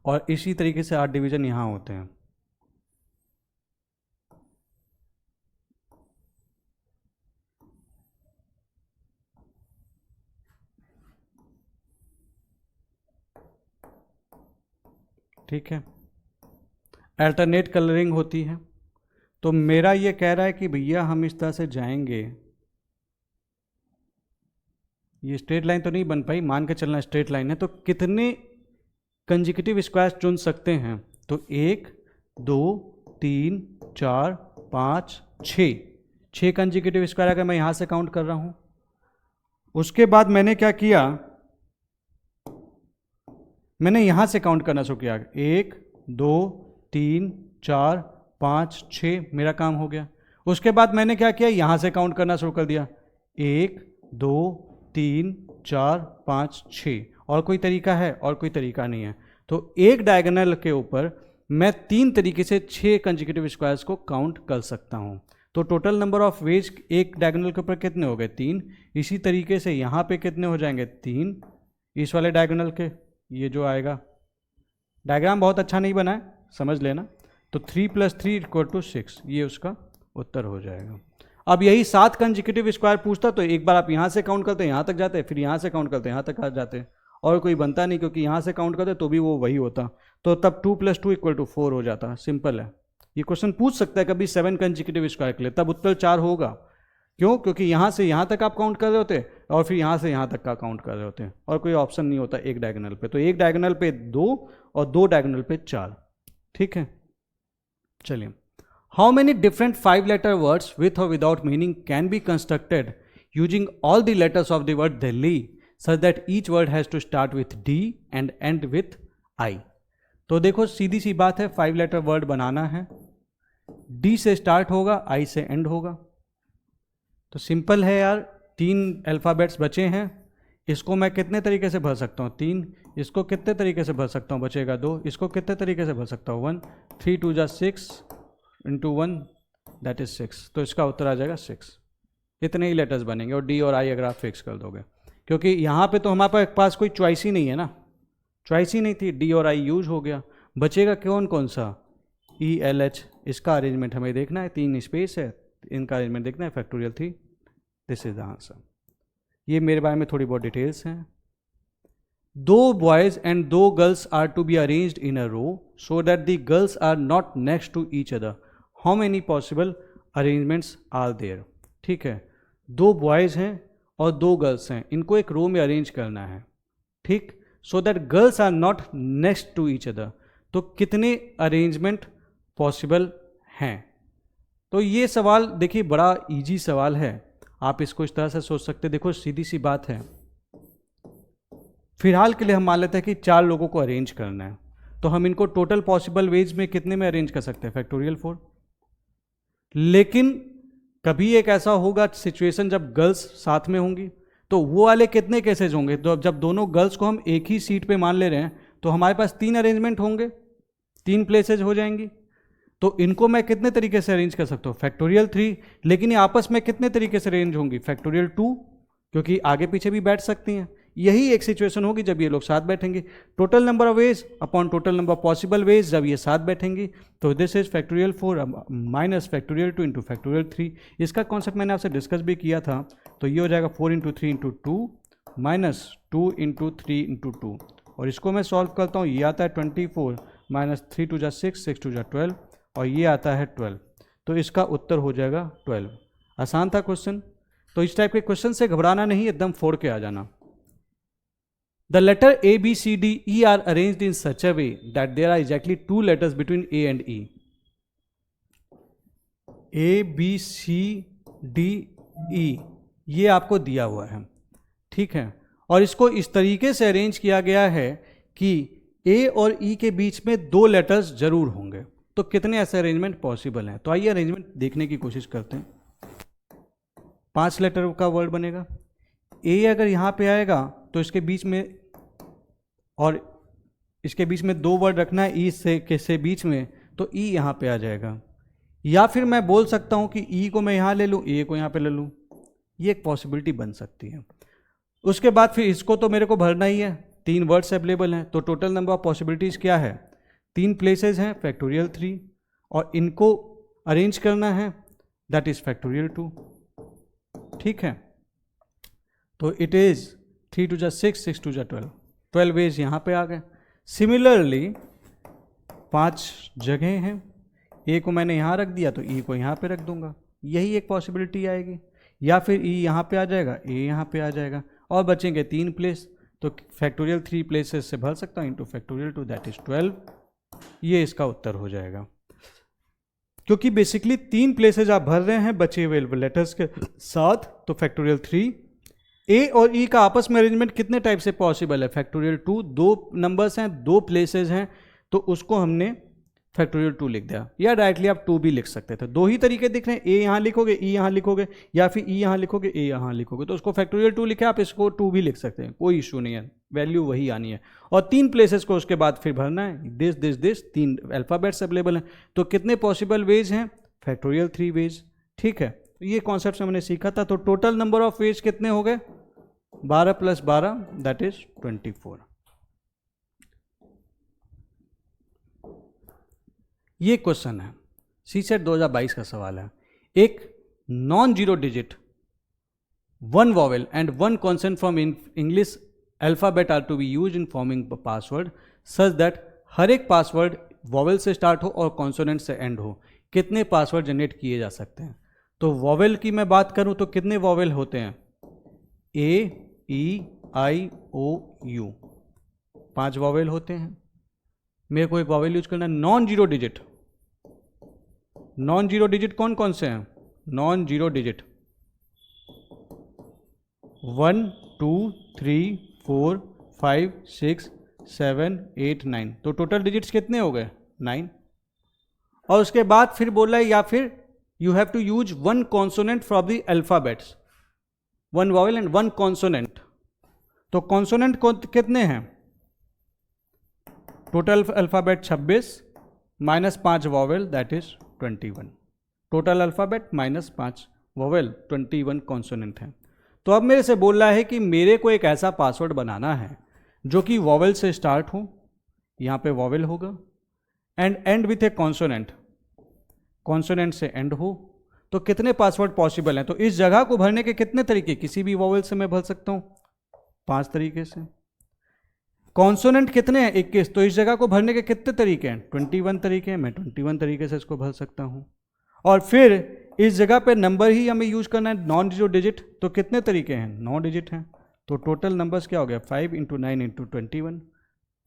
और इसी तरीके से 8 डिवीजन यहां होते हैं। ठीक है, अल्टरनेट कलरिंग होती है। तो मेरा ये कह रहा है कि भैया हम इस तरह से जाएंगे, ये स्ट्रेट लाइन तो नहीं बन पाई, मान के चलना स्ट्रेट लाइन है, तो कितने कंसेक्यूटिव स्क्वायर्स चुन सकते हैं? तो 1 2 3 4 5 6 कंसेक्यूटिव स्क्वायर अगर मैं यहां से काउंट कर रहा हूं। उसके बाद मैंने क्या किया, मैंने यहां से काउंट करना शुरू किया, 1 2 3 4 5 6, मेरा काम हो गया। उसके बाद मैंने क्या किया, यहां से काउंट करना शुरू कर दिया, 1 2 3 4 5 6। और कोई तरीका है? और कोई तरीका नहीं है। तो एक डायगोनल के ऊपर मैं 3 तरीके से 6 कंसेक्यूटिव स्क्वायर्स को काउंट कर सकता हूं। तो टोटल नंबर ऑफ वेज एक डायगोनल के ऊपर कितने हो गए? 3। इसी तरीके से यहां पे कितने हो जाएंगे? 3 इस वाले डायगोनल के। ये जो आएगा, डायग्राम बहुत अच्छा नहीं बना है, समझ लेना। तो 3 + 3 = 6, ये उसका उत्तर हो जाएगा। अब यही 7 कंसेक्यूटिव स्क्वायर पूछता तो एक बार आप यहाँ से काउंट करते यहाँ तक जाते, फिर यहाँ से काउंट करते यहाँ तक आ जाते, और कोई बनता नहीं क्योंकि यहाँ से काउंट करते तो भी वो वही होता। तो तब 2 + 2 = 4 हो जाता। सिंपल है। ये क्वेश्चन पूछ सकता है कभी 7 कंसेक्यूटिव स्क्वायर के लिए, तब उत्तर 4 होगा। क्यों? क्योंकि यहाँ से यहाँ तक आप काउंट कर रहे होते और फिर यहाँ से यहाँ तक का काउंट कर रहे होते हैं, और कोई ऑप्शन नहीं होता एक डायगोनल पे। तो एक डायगोनल पे 2 और 2 डायगोनल पे 4। ठीक है, चलिए। How many different 5-letter words with और without meaning can be constructed using all the letters of the word Delhi such that each word has to start with D and end with I? तो देखो सीधी सी बात है, 5-letter word बनाना है, D से start होगा, I से and होगा। तो सिंपल है यार, 3 अल्फ़ाबेट्स बचे हैं, इसको मैं कितने तरीके से भर सकता हूँ? 3। इसको कितने तरीके से भर सकता हूँ? बचेगा 2। इसको कितने तरीके से भर सकता हूँ? 1। 3 2 = 6 × 1 दैट इज 6। तो इसका उत्तर आ जाएगा 6। इतने ही लेटर्स बनेंगे और D और I अगर आप फिक्स कर दोगे, क्योंकि यहाँ पे तो हमारे पास कोई चॉइस ही नहीं है ना, चॉइस ही नहीं थी, D और I यूज हो गया। बचेगा कौन सा? E L H। इसका अरेंजमेंट हमें देखना है, 3 स्पेस है, इनका अरेंजमेंट देखना है, factorial 3। This is the answer. ये मेरे बारे में थोड़ी बहुत डिटेल्स हैं। 2 boys and 2 girls are to be arranged in a row so that the girls are not next to each other. How many possible arrangements are there? ठीक है, 2 boys हैं और 2 girls हैं, इनको एक रो में अरेंज करना है, ठीक, so that girls are not next to each other। तो कितने अरेंजमेंट पॉसिबल हैं? तो ये सवाल देखिए बड़ा इजी सवाल है, आप इसको इस तरह से सोच सकते हैं। देखो सीधी सी बात है, फिलहाल के लिए हम मान लेते हैं कि 4 लोगों को अरेंज करना है, तो हम इनको टोटल पॉसिबल वेज में कितने में अरेंज कर सकते हैं? फैक्टोरियल 4। लेकिन कभी एक ऐसा होगा सिचुएशन जब गर्ल्स साथ में होंगी, तो वो वाले कितने केसेज होंगे? तो जब दोनों गर्ल्स को हम एक ही सीट पे मान ले रहे हैं तो हमारे पास 3 अरेंजमेंट होंगे, 3 प्लेसेज हो जाएंगी। तो इनको मैं कितने तरीके से अरेंज कर सकता हूँ? फैक्टोरियल 3। लेकिन ये आपस में कितने तरीके से अरेंज होंगी? फैक्टोरियल 2, क्योंकि आगे पीछे भी बैठ सकती हैं। यही एक सिचुएशन होगी जब ये लोग साथ बैठेंगे। Total number of veg upon total number of possible ways जब ये साथ बैठेंगी, तो this is factorial 4 minus factorial 2 into factorial 3। इसका कॉन्सेप्ट मैंने आपसे डिस्कस भी किया था। तो ये हो जाएगा 4 × 3 × 2 माइनस 2 × 3 × 2, और इसको मैं सॉल्व करता हूँ। ये आता है 24 माइनस 3 2 = 6 6 2 = 12, और ये आता है 12। तो इसका उत्तर हो जाएगा 12। आसान था क्वेश्चन। तो इस टाइप के क्वेश्चन से घबराना नहीं, एकदम फोड़ के आ जाना। The letter A, B, C, D, E are arranged in such a way that there are exactly 2 letters between A and E। A, B, C, D, E ये आपको दिया हुआ है, ठीक है, और इसको इस तरीके से अरेंज किया गया है कि A और E के बीच में 2 लेटर्स जरूर होंगे। तो कितने ऐसे अरेंजमेंट पॉसिबल हैं? तो आइए अरेंजमेंट देखने की कोशिश करते हैं। 5 लेटर का वर्ड बनेगा। A अगर यहाँ पे आएगा तो इसके बीच में, और इसके बीच में 2 वर्ड रखना है E से बीच में, तो E यहाँ पे आ जाएगा। या फिर मैं बोल सकता हूँ कि E को मैं यहाँ ले लूँ, A को यहाँ पे ले लूँ, ये एक पॉसिबिलिटी बन सकती है। उसके बाद फिर इसको तो मेरे को भरना ही है, 3 वर्ड्स अवेलेबल हैं, तो टोटल नंबर ऑफ पॉसिबिलिटीज़ क्या है? 3 प्लेसेस हैं, फैक्टोरियल 3, और इनको अरेंज करना है, दैट इज फैक्टोरियल 2, ठीक है। तो इट इज 3 2 जा 6, 6 2 जा 12 वेज यहाँ पे आ गए। सिमिलरली 5 जगह हैं, ए को मैंने यहाँ रख दिया तो ई को यहाँ पे रख दूंगा, यही एक पॉसिबिलिटी आएगी। या फिर ई यहाँ पे आ जाएगा, ए यहाँ पे आ जाएगा, और बचेंगे 3 प्लेस, तो फैक्टोरियल 3 प्लेसेस से भर सकता हूँ इंटू फैक्टोरियल 2, दैट इज 12। ये इसका उत्तर हो जाएगा, क्योंकि बेसिकली 3 प्लेसेस आप भर रहे हैं बचे हुए लेटर्स के साथ, तो फैक्टोरियल 3। ए और ई का आपस में अरेंजमेंट कितने टाइप से पॉसिबल है? फैक्टोरियल 2, 2 नंबर्स हैं, 2 प्लेसेस हैं, तो उसको हमने फैक्टोरियल 2 लिख दिया, या डायरेक्टली आप 2 भी लिख सकते थे। 2 ही तरीके दिख रहे हैं, ए यहाँ लिखोगे, ई यहाँ लिखोगे, या फिर ई यहाँ लिखोगे, ए यहाँ लिखोगे, तो उसको फैक्टोरियल 2 लिखे, आप इसको 2 भी लिख सकते हैं, कोई इशू नहीं है, वैल्यू वही आनी है। और 3 प्लेसेस को उसके बाद फिर भरना है, दिस 3 अल्फाबेट्स अवेलेबल हैं, तो कितने पॉसिबल वेज हैं? फैक्टोरियल 3 वेज, ठीक है। तो ये कॉन्सेप्ट हमने सीखा था। तो टोटल नंबर ऑफ वेज कितने हो गए? 12 + 12 दैट इज 24। ये क्वेश्चन है, सीसेट 2022 का सवाल है। एक non zero digit 1 vowel and 1 consonant from English alphabet are to be use in forming password such that हर एक पासवर्ड वॉवेल से स्टार्ट हो और कॉन्सोनेंट से एंड हो। कितने पासवर्ड जनरेट किए जा सकते हैं? तो वॉवेल की मैं बात करूं तो कितने वॉवेल होते हैं? ए, ई, आई, ओ, यू, 5 वॉवेल होते हैं। मेरे को एक वॉवेल यूज करना है non zero digit. Non zero digit कौन कौन से हैं? नॉन जीरो डिजिट 1 2 3 4 5 6 7 8 9, तो टोटल डिजिट्स कितने हो गए? 9। और उसके बाद फिर बोला है या फिर you have to use 1 consonant from the alphabets, 1 vowel and 1 consonant. तो कॉन्सोनेंट कितने हैं? Total alphabet 26 minus 5 vowel that is 21। Total alphabet minus 5 vowel, 21 consonant हैं। तो अब मेरे से बोल रहा है कि मेरे को एक ऐसा पासवर्ड बनाना है जो कि वॉवेल से स्टार्ट हो, यहाँ पे वॉवेल होगा, and end with A consonant, consonant से एंड हो। तो कितने पासवर्ड पॉसिबल हैं? तो इस जगह को भरने के कितने तरीके? किसी भी वॉवेल से मैं भर सकता हूँ 5 तरीके से। कॉन्सोनेंट कितने हैं? 21, तो इस जगह को भरने के कितने तरीके हैं? 21 तरीके हैं, मैं 21 तरीके से इसको भर सकता हूँ। और फिर इस जगह पे नंबर ही हमें यूज करना है, नॉन जीरो डिजिट, तो कितने तरीके हैं? 9 डिजिट हैं। तो टोटल नंबर्स क्या हो गया? 5 × 9 × 21।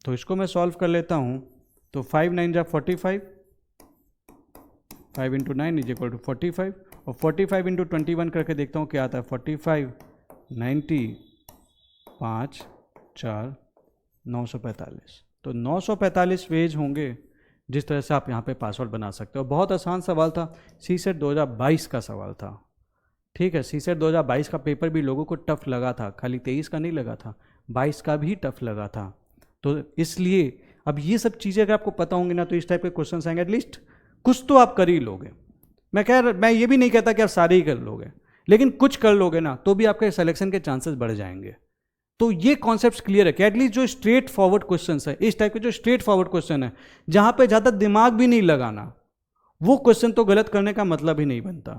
तो इसको मैं सॉल्व कर लेता हूँ, तो 5 9 जा 45, 5 × 9 = 45, और 45 × 21 करके देखता हूँ क्या आता है। 45 90 5 4 945। तो 945 वेज होंगे जिस तरह से आप यहाँ पे पासवर्ड बना सकते हो। बहुत आसान सवाल था, सीसेट 2022 का सवाल था, ठीक है। सीसेट 2022 का पेपर भी लोगों को टफ लगा था, खाली 23 का नहीं लगा था, 22 का भी टफ लगा था। तो इसलिए अब ये सब चीज़ें अगर आपको पता होंगी ना, तो इस टाइप के क्वेश्चन आएंगे, एटलीस्ट कुछ तो आप कर ही लोगे। मैं ये भी नहीं कहता कि आप सारे ही कर लोगे, लेकिन कुछ कर लोगे ना तो भी आपके सिलेक्शन के चांसेस बढ़ जाएंगे। तो ये कॉन्सेप्ट्स क्लियर है कि एटलीस्ट जो स्ट्रेट फॉरवर्ड क्वेश्चन है, इस टाइप के जो स्ट्रेट फॉरवर्ड क्वेश्चन है जहां पे ज़्यादा दिमाग भी नहीं लगाना, वो क्वेश्चन तो गलत करने का मतलब ही नहीं बनता।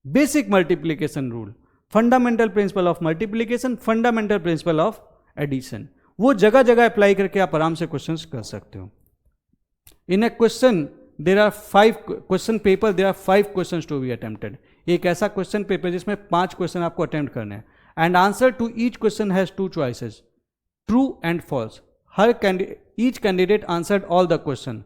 Basic multiplication rule, fundamental principle of multiplication, fundamental principle of addition, वो जगह जगह अप्लाई करके आप आराम से क्वेश्चन कर सकते हो। In a question there are 5 question paper, there are 5 question to be attempted. एक ऐसा क्वेश्चन पेपर जिसमें 5 क्वेश्चन आपको अटेम्प्ट करने हैं। And answer to each question has 2 choices, true and false. Each candidate answered all the question,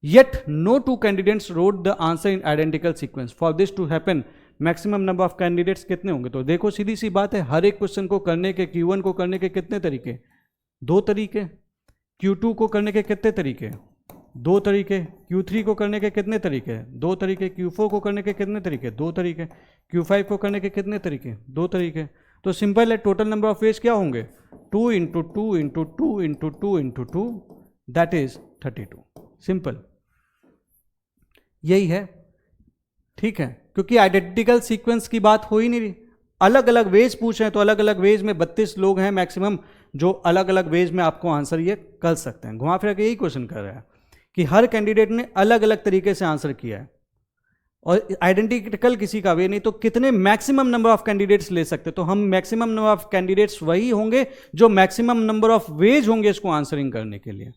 yet no 2 candidates wrote the answer in identical sequence. For this to happen, maximum number of candidates कितने होंगे? तो देखो सीधी सी बात है, हर एक question को करने के, Q1 को करने के कितने तरीके? 2 तरीके। Q2 को करने के कितने तरीके? 2 तरीके। Q3 को करने के कितने तरीके? 2 तरीके। Q4 को करने के कितने तरीके? 2 तरीके। Q5 को करने के कितने तरीके? 2 तरीके। तो सिंपल है, टोटल नंबर ऑफ वेज क्या होंगे? 2 × 2 × 2 × 2 × 2, दैट इज 32। सिंपल, यही है। ठीक है, क्योंकि आइडेंटिकल सीक्वेंस की बात हो ही नहीं रही, अलग अलग वेज पूछ रहे हैं, तो अलग अलग वेज में 32 लोग हैं मैक्सिमम जो अलग अलग वेज में आपको आंसर ये कर सकते हैं। घुमा फिरा के यही क्वेश्चन कर रहा है कि हर कैंडिडेट ने अलग अलग तरीके से आंसर किया है और आइडेंटिकल किसी का वे नहीं, तो कितने मैक्सिमम नंबर ऑफ कैंडिडेट्स ले सकते? तो हम मैक्सिमम नंबर ऑफ कैंडिडेट्स वही होंगे जो मैक्सिमम नंबर ऑफ वेज होंगे इसको आंसरिंग करने के लिए।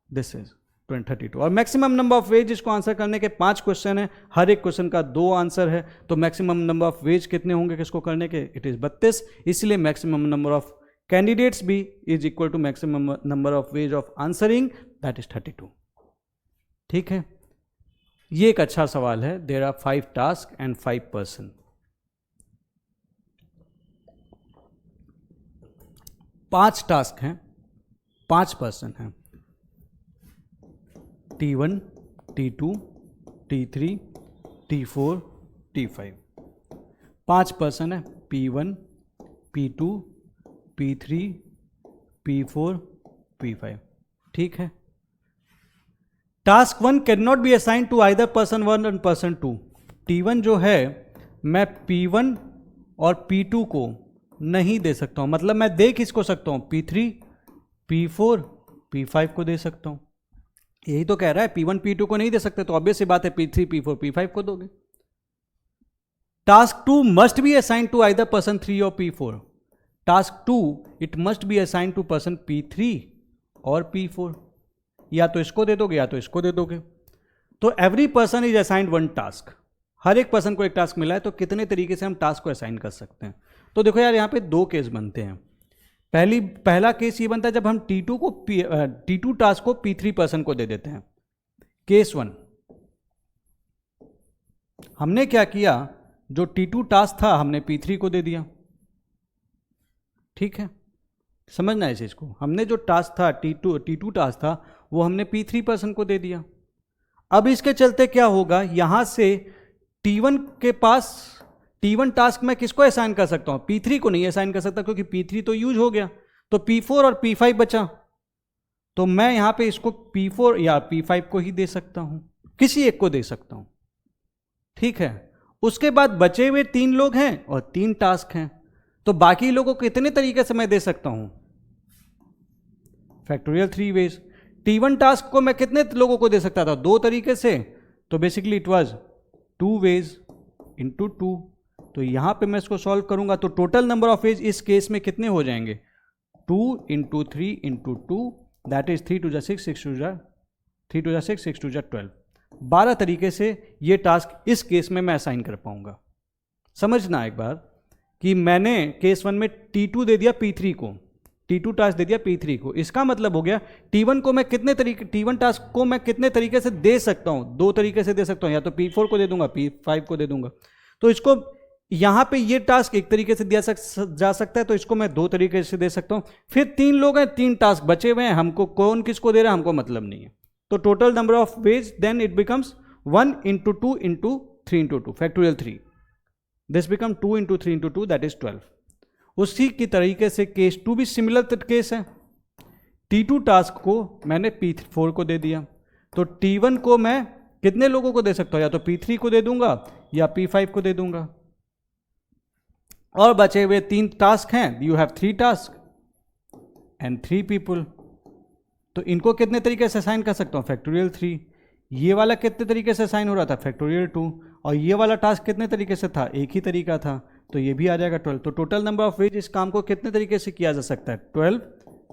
This is 32। और मैक्सिमम नंबर ऑफ वेज इसको आंसर करने के 5 क्वेश्चन है, हर एक क्वेश्चन का 2 आंसर है, तो मैक्सिमम नंबर ऑफ वेज कितने होंगे किसको करने के? It is 32। इसलिए मैक्सिमम नंबर ऑफ कैंडिडेट्स भी is equal to maximum number of ways of answering, that is 32। ठीक है, ये एक अच्छा सवाल है। There are 5 task and 5 person. 5 task हैं, 5 पर्सन हैं, T1, T2, T3, T4, T5। 5 person है, P1, P2, P3, P4, P5। ठीक है। Task 1 can not be assign to either person 1 and person 2। T1 जो है मैं P1 और P2 को नहीं दे सकता हूं, मतलब मैं दे किसको सकता हूं? P3, P4, P5 को दे सकता हूं। यही तो कह रहा है, P1 P2 को नहीं दे सकते, तो ऑब्वियस सी बात है P3 P4 P5 को दोगे। Task 2 must be assign to either person 3 और P4। Task 2 it must be assign to person P3 और P4। या तो इसको दे दोगे या तो इसको दे दोगे। तो every person is assigned 1 task. हर एक पर्सन को एक टास्क मिला है, तो कितने तरीके से हम टास्क को असाइन कर सकते हैं? तो देखो यार, यहाँ पे 2 केस बनते हैं। पहला केस ये बनता है जब हम T2 टास्क को P3 पर्सन को दे देते हैं। केस 1, हमने क्या किया, जो T2 टास्क था हमने P3 को दे दिया। ठीक है, समझना है इस चीज को। हमने जो टास्क था T2 टास्क था वो हमने P3 पर्सन को दे दिया। अब इसके चलते क्या होगा, यहां से T1 के पास T1 टास्क मैं किसको असाइन कर सकता हूं? P3 को नहीं असाइन कर सकता, क्योंकि P3 तो यूज हो गया। तो P4 और P5 बचा, तो मैं यहां पे इसको P4 या P5 को ही दे सकता हूं, किसी एक को दे सकता हूं। ठीक है, उसके बाद बचे हुए 3 लोग हैं और 3 टास्क हैं, तो बाकी लोगों को कितने तरीके से मैं दे सकता हूं? Factorial 3 veg. T1 टास्क को मैं कितने लोगों को दे सकता था? 2 तरीके से, तो basically it was 2 ways into 2। तो यहां पे मैं इसको सॉल्व करूंगा तो टोटल नंबर ऑफ वेज इस केस में कितने हो जाएंगे? 2 × 3 × 2, दैट इज 3 × 6, 6 × 6, 6 × 12। 12 तरीके से ये टास्क इस केस में मैं असाइन कर पाऊंगा। समझना एक बार कि मैंने केस 1 में T2 दे दिया P3 को, T2 टास्क दे दिया P3 को। इसका मतलब हो गया T1 को मैं कितने तरीके, T1 टास्क को मैं कितने तरीके से दे सकता हूं? 2 तरीके से दे सकता हूं, या तो P4 को दे दूंगा, P5 को दे दूंगा। तो इसको यहां पे ये टास्क एक तरीके से दिया जा सकता है, तो इसको मैं 2 तरीके से दे सकता हूं। फिर 3 लोग हैं, 3 टास्क बचे हुए हैं, हमको कौन किसको दे रहा है हमको मतलब नहीं है। तो total number of ways then it becomes 1 × 2 × 3 × 2 factorial 3। This become 2 × 3 × 2, that is 12। उसी की तरीके से केस 2 भी सिमिलर केस है। T2 टास्क को मैंने P4 को दे दिया, तो T1 को मैं कितने लोगों को दे सकता हूं? या तो P3 को दे दूंगा या P5 को दे दूंगा। और बचे हुए 3 टास्क हैं, you have 3 task and 3 people. तो इनको कितने तरीके से असाइन कर सकता हूं? फैक्टोरियल 3। ये वाला कितने तरीके से असाइन हो रहा था? फैक्टोरियल 2। और ये वाला टास्क कितने तरीके से था? एक ही तरीका था, तो ये भी आ जाएगा 12। तो टोटल नंबर ऑफ वेज इस काम को कितने तरीके से किया जा सकता है? 12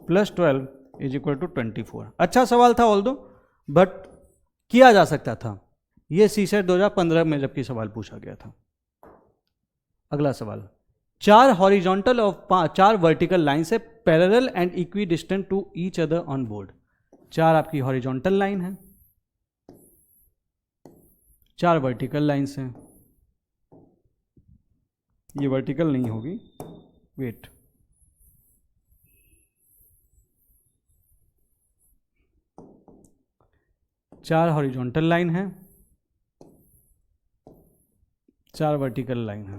+ 12 = 24। अच्छा सवाल था ऑल्दो, बट किया जा सकता था। ये सीसेट 2015 में जबकि सवाल पूछा गया था। अगला सवाल, 4 हॉरिजॉन्टल और 4 वर्टिकल लाइन से parallel and equidistant to each other on board. 4 आपकी हॉरिजॉन्टल लाइन है, 4 वर्टिकल लाइन्स हैं। ये वर्टिकल नहीं होगी, वेट, चार हॉरिजॉन्टल लाइन है, 4 वर्टिकल लाइन है।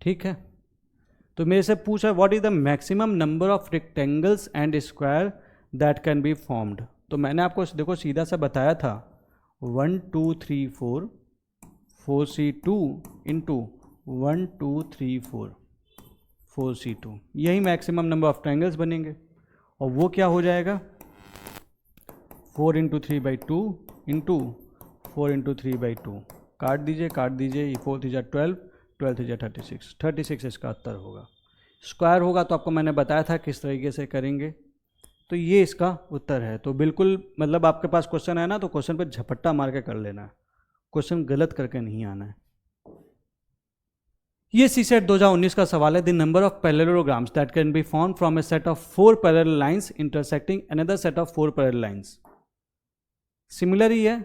ठीक है, तो मेरे से पूछा what is the maximum number of rectangles and square that can be formed. तो मैंने आपको देखो सीधा सा बताया था 1 2 3 4 4c2 इंटू 1 2 3 4 4c2, यही मैक्सिमम नंबर ऑफ ट्रायंगल्स बनेंगे। और वो क्या हो जाएगा 4 इंटू 3/2 इंटू 4 इंटू 3/2, काट दीजिए काट दीजिए, ये 4 3 12, 12 3 36, 36 इसका उत्तर होगा। स्क्वायर होगा तो आपको मैंने बताया था किस तरीके से करेंगे, तो ये इसका उत्तर है। तो बिल्कुल मतलब आपके पास क्वेश्चन है ना, तो क्वेश्चन पे झपट्टा मार के कर लेना है, क्वेश्चन गलत करके नहीं आना है। ये सीसेट 2019 का सवाल है। The number of parallelograms that can be formed from a set of 4 parallel lines intersecting another set of 4 parallel lines. Similar ही है,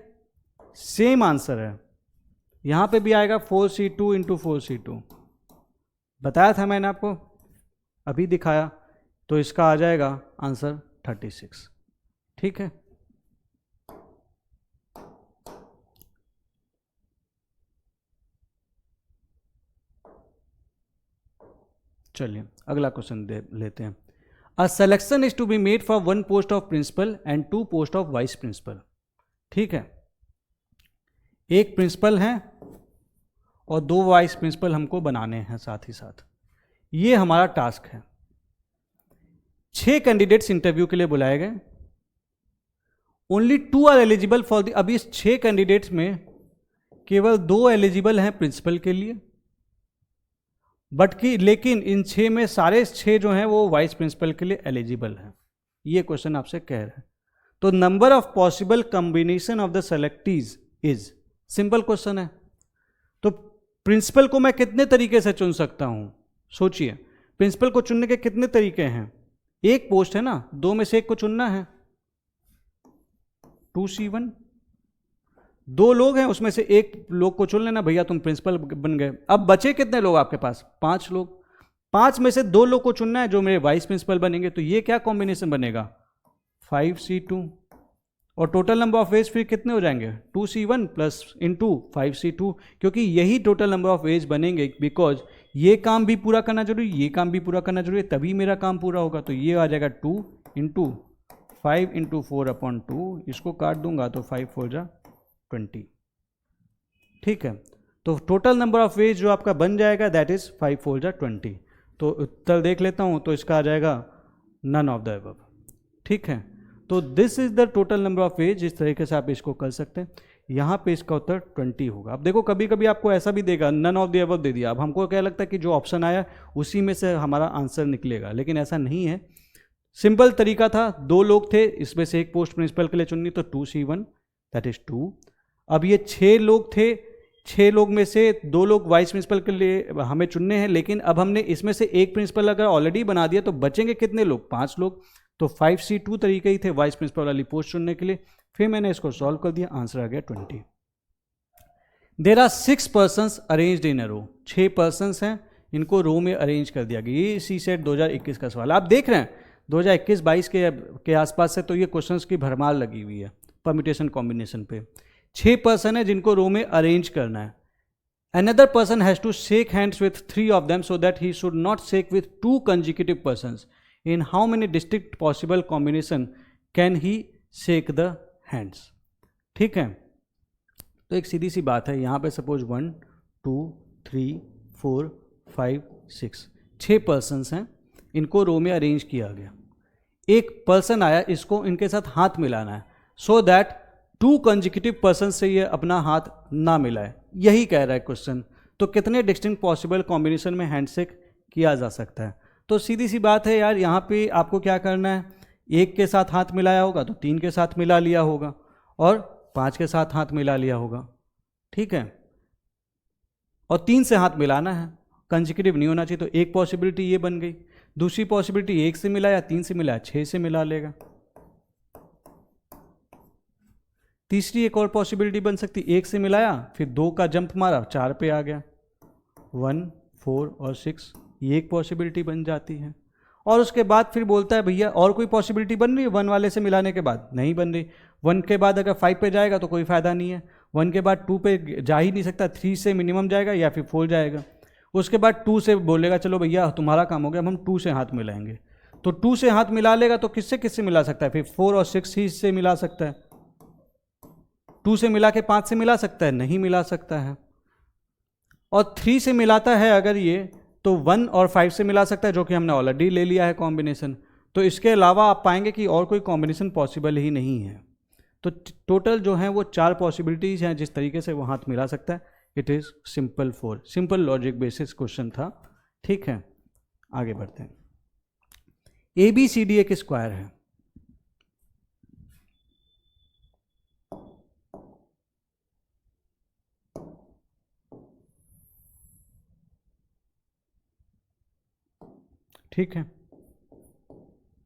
सेम आंसर है, यहां पे भी आएगा 4c2 इंटू 4c2, बताया था मैंने आपको, अभी दिखाया, तो इसका आ जाएगा आंसर 36। ठीक है, चलिए अगला क्वेश्चन लेते हैं। A selection is to be made for 1 post of principal and 2 post of vice principal. ठीक है, एक प्रिंसिपल है और 2 वाइस प्रिंसिपल हमको बनाने हैं साथ ही साथ, ये हमारा टास्क है। 6 कैंडिडेट्स इंटरव्यू के लिए बुलाए गए, only 2 are eligible for the, अभी इस 6 कैंडिडेट्स में केवल 2 एलिजिबल हैं प्रिंसिपल के लिए, लेकिन इन 6 में सारे 6 जो हैं वो वाइस प्रिंसिपल के लिए एलिजिबल हैं। ये क्वेश्चन आपसे कह रहा है। तो number of possible combination of the selectees is, simple question है। तो प्रिंसिपल को मैं कितने तरीके से चुन सकता हूं, सोचिए, प्रिंसिपल को चुनने के कितने तरीके हैं। एक पोस्ट है ना, 2 में से एक को चुनना है, 2c1, 2 लोग हैं उसमें से एक लोग को चुन लेना, भैया तुम प्रिंसिपल बन गए। अब बचे कितने लोग आपके पास, 5 लोग, 5 में से 2 लोग को चुनना है जो मेरे वाइस प्रिंसिपल बनेंगे। तो ये क्या कॉम्बिनेशन बनेगा, 5c2, और टोटल नंबर ऑफ वेज फिर कितने हो जाएंगे, 2c1 प्लस इंटू 5c2, क्योंकि यही टोटल नंबर ऑफ वेज बनेंगे, बिकॉज ये काम भी पूरा करना जरूरी, ये काम भी पूरा करना जरूरी है, तभी मेरा काम पूरा होगा। तो ये आ जाएगा 2 इंटू 5 इंटू 4/2, इसको काट दूंगा तो 5 4 जा 20। ठीक है, तो टोटल नंबर ऑफ वेज जो आपका बन जाएगा दैट इज 5 4 जा 20। तो उत्तर देख लेता हूं, तो इसका आ जाएगा नन ऑफ द अबव। ठीक है, तो this is the total number of ways, इस तरीके से आप इसको कर सकते हैं। यहाँ पे इसका उत्तर 20 होगा। अब देखो कभी कभी आपको ऐसा भी देगा नन ऑफ द अबव दे दिया, अब हमको क्या लगता है कि जो ऑप्शन आया उसी में से हमारा आंसर निकलेगा, लेकिन ऐसा नहीं है। सिंपल तरीका था, 2 लोग थे, इसमें से एक पोस्ट प्रिंसिपल के लिए चुननी, तो 2c1 दैट इज 2। अब ये 6 लोग थे, 6 लोग में से 2 लोग वाइस प्रिंसिपल के लिए हमें चुनने हैं, लेकिन अब हमने इसमें से एक प्रिंसिपल अगर ऑलरेडी बना दिया तो बचेंगे कितने लोग, 5 लोग। तो 5c2 तरीके ही थे वाइस प्रिंसिपल वाली पोस्ट चुनने के लिए। फिर मैंने इसको सॉल्व कर दिया, आंसर आ गया 20। There are 6 persons arranged in a row, 6 persons हैं, इनको रो में अरेंज कर दिया गया। ये सीसेट 2021 का सवाल आप देख रहे हैं, 2021-22 के आसपास से तो ये क्वेश्चंस की भरमार लगी हुई है परम्यूटेशन कॉम्बिनेशन पे। 6 पर्सन है जिनको रो में अरेंज करना है। Another person has to shake hands with 3 of them so that he should not shake with 2 consecutive persons. In how many distinct possible combination can he shake the hands. ठीक है, तो एक सीधी सी बात है, यहाँ पे सपोज 1 2 3 4 5 6 6 पर्सन्स हैं, इनको रो में अरेंज किया गया। एक पर्सन आया, इसको इनके साथ हाथ मिलाना है, सो दैट 2 कंजिक्यूटिव पर्सन से ये अपना हाथ ना मिलाए, यही कह रहा है क्वेश्चन। तो कितने डिस्टिंक्ट पॉसिबल कॉम्बिनेशन में हैंडशेक किया जा सकता है। तो सीधी सी बात है यार, यहाँ पे आपको क्या करना है, 1 के साथ हाथ मिलाया होगा तो 3 के साथ मिला लिया होगा और 5 के साथ हाथ मिला लिया होगा, ठीक है, और 3 से हाथ मिलाना है, कंसेक्यूटिव नहीं होना चाहिए। तो एक पॉसिबिलिटी ये बन गई। दूसरी पॉसिबिलिटी 1 से मिला या 3 से मिला, 6 से मिला लेगा। तीसरी एक और पॉसिबिलिटी बन सकती, 1 से मिलाया फिर 2 का जंप मारा 4 पे आ गया, 1, 4 और 6, ये एक पॉसिबिलिटी बन जाती है। और उसके बाद फिर बोलता है भैया और कोई पॉसिबिलिटी बन रही है 1 वाले से मिलाने के बाद? नहीं बन रही। 1 के बाद अगर 5 पे जाएगा तो कोई फ़ायदा नहीं है, 1 के बाद 2 पे जा ही नहीं सकता, 3 से मिनिमम जाएगा या फिर 4 जाएगा। उसके बाद 2 से बोलेगा चलो भैया तुम्हारा काम हो गया, हम 2 से हाथ मिलाएंगे, तो 2 से हाथ मिला लेगा तो किससे किससे मिला सकता है? फिर 4 और 6 ही से मिला सकता है। 2 से मिला के 5 से मिला सकता है? नहीं मिला सकता है। और 3 से मिलाता है अगर ये, तो 1 और 5 से मिला सकता है, जो कि हमने ऑलरेडी ले लिया है कॉम्बिनेशन। तो इसके अलावा आप पाएंगे कि और कोई कॉम्बिनेशन पॉसिबल ही नहीं है। तो टोटल जो है वो 4 पॉसिबिलिटीज़ हैं जिस तरीके से वो हाथ मिला सकता है। It is simple 4, simple logic basis question था, ठीक है। आगे बढ़ते हैं। ABCD एक स्क्वायर है, ठीक है।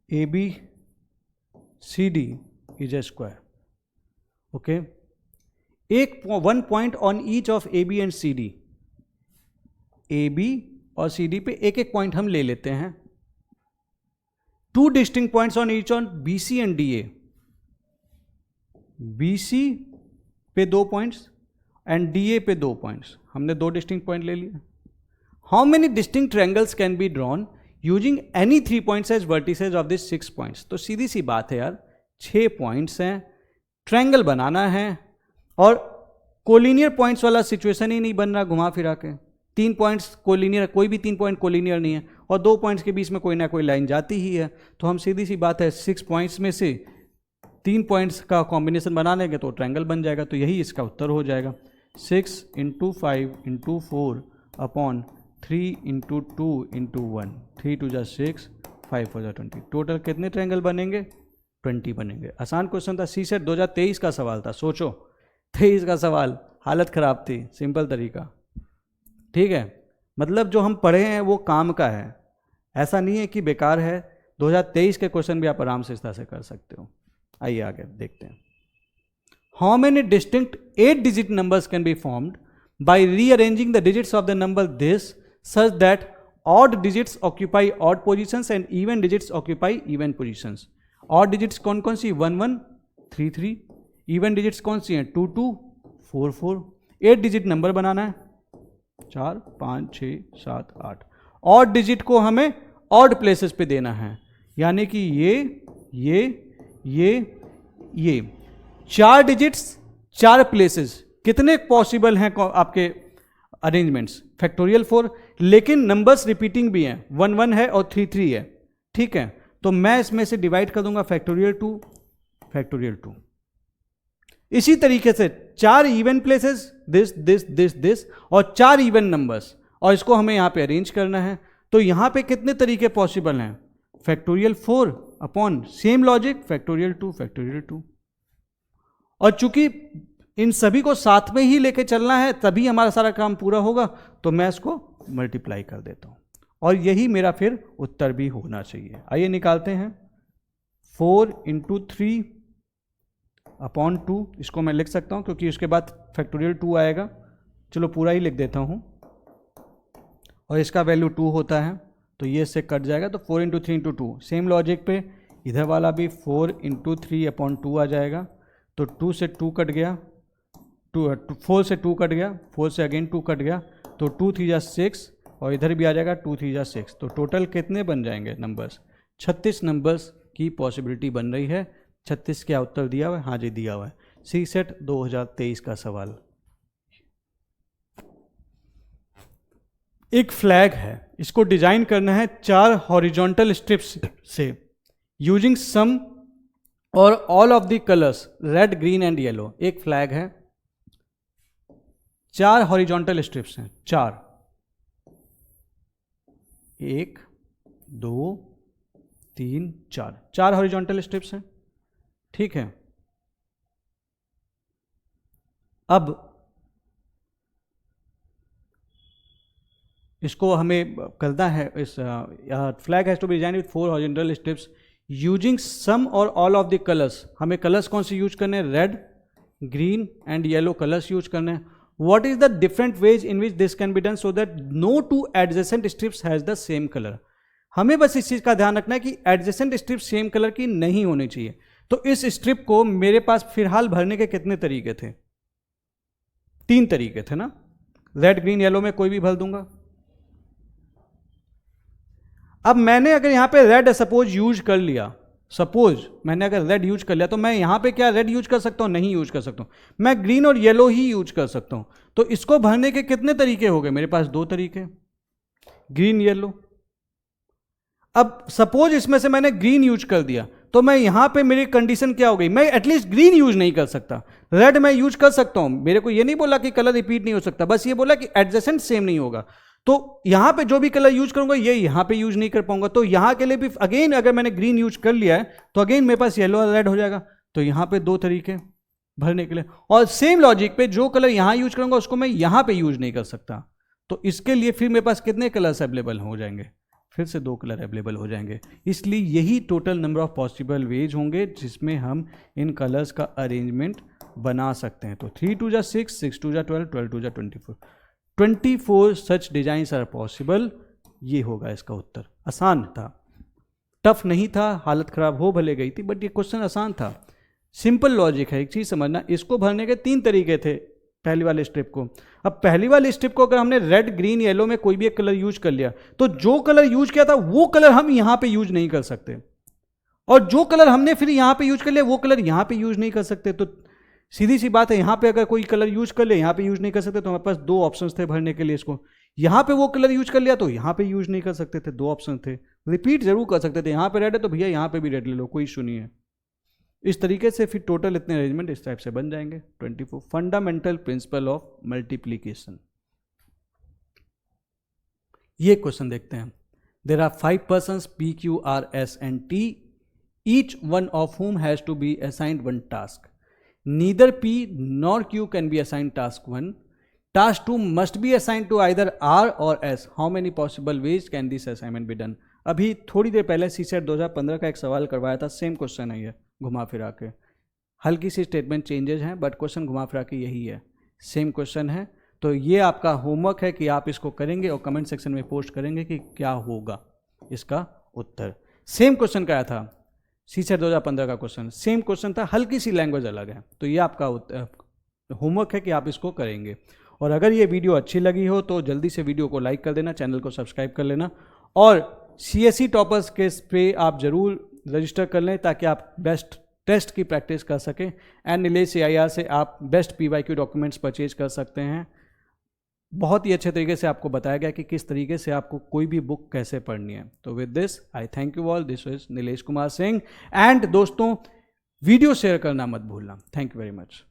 ABCD is a square, okay. एक 1 point on each of AB and CD, AB और CD पे एक एक पॉइंट हम ले लेते हैं। 2 distinct points on each on BC and DA, BC पे 2 पॉइंट्स एंड DA पे 2 पॉइंट्स, हमने 2 डिस्टिंक्ट पॉइंट ले लिए। How many distinct triangles can be drawn using any 3 points as vertices of this 6 points? तो सीधी सी बात है यार, 6 पॉइंट्स हैं, ट्रायंगल बनाना है, और कोलिनियर पॉइंट्स वाला सिचुएशन ही नहीं बन रहा घुमा फिरा के। 3 पॉइंट्स कोलिनियर, कोई भी 3 पॉइंट कोलिनियर नहीं है, और 2 पॉइंट्स के बीच में कोई ना कोई लाइन जाती ही है। तो हम सीधी सी बात है 6 पॉइंट्स में से 3 पॉइंट्स का कॉम्बिनेशन बना लेंगे तो ट्रायंगल बन जाएगा। तो यही इसका उत्तर हो जाएगा। 6 × 5 × 4 अपॉन 3 × 2 × 1, 3 2 जा 6, 5 4 जा 20। टोटल कितने ट्रायंगल बनेंगे? 20 बनेंगे। आसान क्वेश्चन था, CSET 2023 का सवाल था। सोचो 23 का सवाल, हालत ख़राब थी, सिंपल तरीका, ठीक है। मतलब जो हम पढ़े हैं वो काम का है, ऐसा नहीं है कि बेकार है। 2023 के क्वेश्चन भी आप आराम से इस तरह से कर सकते हो। आइए आगे देखते हैं। How many distinct 8 digit numbers can be formed by rearranging the digits of the number this such that odd digits occupy odd positions and even digits occupy even positions? odd digits कौन कौन सी? 1 1 3 3। even digits कौन सी हैं? 2 2 4 4। 8 digit number बनाना है, 4 5 6 7 8। odd digit को हमें odd places पे देना है, यानी कि ये 4 डिजिट्स 4 प्लेसेस। कितने पॉसिबल हैं आपके अरेंजमेंट्स? फैक्टोरियल 4, लेकिन नंबर्स रिपीटिंग भी हैं, 1 1 है और 3 3 है, ठीक है। तो मैं इसमें से डिवाइड कर दूंगा फैक्टोरियल 2 फैक्टोरियल 2। इसी तरीके से 4 even places, this this this this, और 4 इवन नंबर्स, और इसको हमें यहां पे अरेंज करना है। तो यहां पे कितने तरीके पॉसिबल हैं? Factorial 4 upon same logic factorial 2 factorial 2। और चूंकि इन सभी को साथ में ही लेके चलना है तभी हमारा सारा काम पूरा होगा, तो मैं इसको मल्टीप्लाई कर देता हूं, और यही मेरा फिर उत्तर भी होना चाहिए। आइए निकालते हैं। 4 × 3 अपॉन 2, इसको मैं लिख सकता हूं क्योंकि उसके बाद फैक्टोरियल 2 आएगा। चलो पूरा ही लिख देता हूं, और इसका वैल्यू 2 होता है, तो ये इससे कट जाएगा। तो 4 × 3 × 2, सेम लॉजिक पे इधर वाला भी 4 × 3 अपॉन 2 आ जाएगा। तो 2 से 2 कट गया, 4 से 2 कट गया, 4 से अगेन 2 कट गया, तो 2 3 जा 6, और इधर भी आ जाएगा 2 3 जा 6। तो टोटल कितने बन जाएंगे नंबर्स? 36 नंबर्स की पॉसिबिलिटी बन रही है। 36 क्या उत्तर दिया हुआ है? हाँ जी दिया हुआ है। CSET 2023 का सवाल। एक फ्लैग है, इसको डिजाइन करना है 4 हॉरिजॉन्टल स्ट्रिप्स से यूजिंग सम और all of the colours red green and yellow. एक फ्लैग है, 4 हॉरिजॉन्टल स्ट्रिप्स हैं, 4, 1 2 3 4, 4 हॉरिजॉन्टल स्ट्रिप्स हैं, ठीक है। अब इसको हमें करना है, इस flag has to be design with 4 horizontal strips using some और ऑल ऑफ द कलर्स। हमें कलर्स कौन से यूज करने हैं? Red, green and yellow colours use करने हैं। What is the different ways in which this can be done so that no two adjacent strips has the same colour. हमें बस इस चीज का ध्यान रखना है कि एडजेसेंट स्ट्रिप सेम कलर की नहीं होनी चाहिए। तो इस स्ट्रिप को मेरे पास फिलहाल भरने के कितने तरीके थे? 3 तरीके थे ना, रेड, ग्रीन, येलो में कोई भी भर दूंगा। अब मैंने अगर यहां पे रेड सपोज यूज कर लिया, सपोज मैंने अगर रेड यूज कर लिया, तो मैं यहां पे क्या रेड यूज कर सकता हूं? नहीं यूज कर सकता हूं, मैं ग्रीन और येलो ही यूज कर सकता हूं। तो इसको भरने के कितने तरीके हो गए? मेरे पास 2 तरीके, ग्रीन, येलो। अब सपोज इसमें से मैंने ग्रीन यूज कर दिया, तो मैं यहां पे मेरी कंडीशन क्या हो गई? मैं एटलीस्ट ग्रीन यूज नहीं कर सकता, रेड मैं यूज कर सकता हूं। मेरे को ये नहीं बोला कि कलर रिपीट नहीं हो सकता, बस ये बोला कि एडजेसेंट सेम नहीं होगा। तो यहां पे जो भी कलर यूज करूंगा ये यहां पे यूज नहीं कर पाऊंगा। तो यहां के लिए भी अगेन अगर मैंने ग्रीन यूज कर लिया है तो अगेन मेरे पास येलो और रेड हो जाएगा। तो यहां पे 2 तरीके भरने के लिए, और सेम लॉजिक पे जो कलर यहां यूज करूंगा उसको मैं यहां पे यूज नहीं कर सकता। तो इसके लिए फिर मेरे पास कितने कलर्स अवेलेबल हो जाएंगे? फिर से 2 कलर अवेलेबल हो जाएंगे। इसलिए यही total number of possible ways होंगे जिसमें हम इन कलर्स का अरेंजमेंट बना सकते हैं। तो 3 2 जा 6, 6 2 जा 12, 12 2 जा 24, 24 सच डिजाइंस आर पॉसिबल। ये होगा इसका उत्तर। आसान था, टफ नहीं था, हालत खराब हो भले गई थी, बट ये क्वेश्चन आसान था। सिंपल लॉजिक है। एक चीज समझना, इसको भरने के 3 तरीके थे पहली वाले स्ट्रिप को। अब पहली वाली स्ट्रिप को अगर हमने रेड, ग्रीन, येलो में कोई भी एक कलर यूज कर लिया, तो जो कलर यूज किया था वो कलर हम यहां पे यूज नहीं कर सकते, और जो कलर हमने फिर यहां पे यूज कर लिया वो कलर यहां पे यूज नहीं कर सकते। तो सीधी सी बात है, यहां पे अगर कोई कलर यूज कर ले, यहां पे यूज नहीं कर सकते, तो हमारे पास 2 ऑप्शंस थे भरने के लिए इसको। यहां पे वो कलर यूज कर लिया तो यहां पे यूज नहीं कर सकते थे, 2 ऑप्शन थे। रिपीट जरूर कर सकते थे, यहां पे रेड है तो भैया यहां पे भी रेड ले लो, कोई इशू नहीं है। इस तरीके से फिर टोटल इतने अरेंजमेंट इस टाइप से बन जाएंगे। 24 फंडामेंटल प्रिंसिपल ऑफ मल्टीप्लीकेशन। ये क्वेश्चन देखते हैं। There are 5 persons P, Q, R, S and T, each one of whom has to be assigned one task. Neither P nor Q can be assigned task 1. Task 2 must be assigned to either R or S. How many possible ways can this assignment be done? अभी थोड़ी देर पहले CSET 2015 का एक सवाल करवाया था, same question है ये, घुमा फिरा के। हल्की सी स्टेटमेंट चेंजेस हैं, बट क्वेश्चन घुमा फिरा के यही है, सेम क्वेश्चन है। तो ये आपका होमवर्क है कि आप इसको करेंगे और कमेंट सेक्शन में पोस्ट करेंगे कि क्या होगा इसका उत्तर। सेम क्वेश्चन क्या था, CSET 2015 का क्वेश्चन, सेम क्वेश्चन था, हल्की सी लैंग्वेज अलग है। तो ये आपका होमवर्क है कि आप इसको करेंगे। और अगर ये वीडियो अच्छी लगी हो तो जल्दी से वीडियो को लाइक कर देना, चैनल को सब्सक्राइब कर लेना, और CSE टॉपर्स के पे आप जरूर रजिस्टर कर लें ताकि आप बेस्ट टेस्ट की प्रैक्टिस कर सकें। एंड नीलेश CIR से आप बेस्ट PYQ डॉक्यूमेंट्स परचेज कर सकते हैं। बहुत ही अच्छे तरीके से आपको बताया गया कि किस तरीके से आपको कोई भी बुक कैसे पढ़नी है। तो with this I thank you all. This is Nilesh Kumar Singh. And दोस्तों, वीडियो शेयर करना मत भूलना। Thank you very much.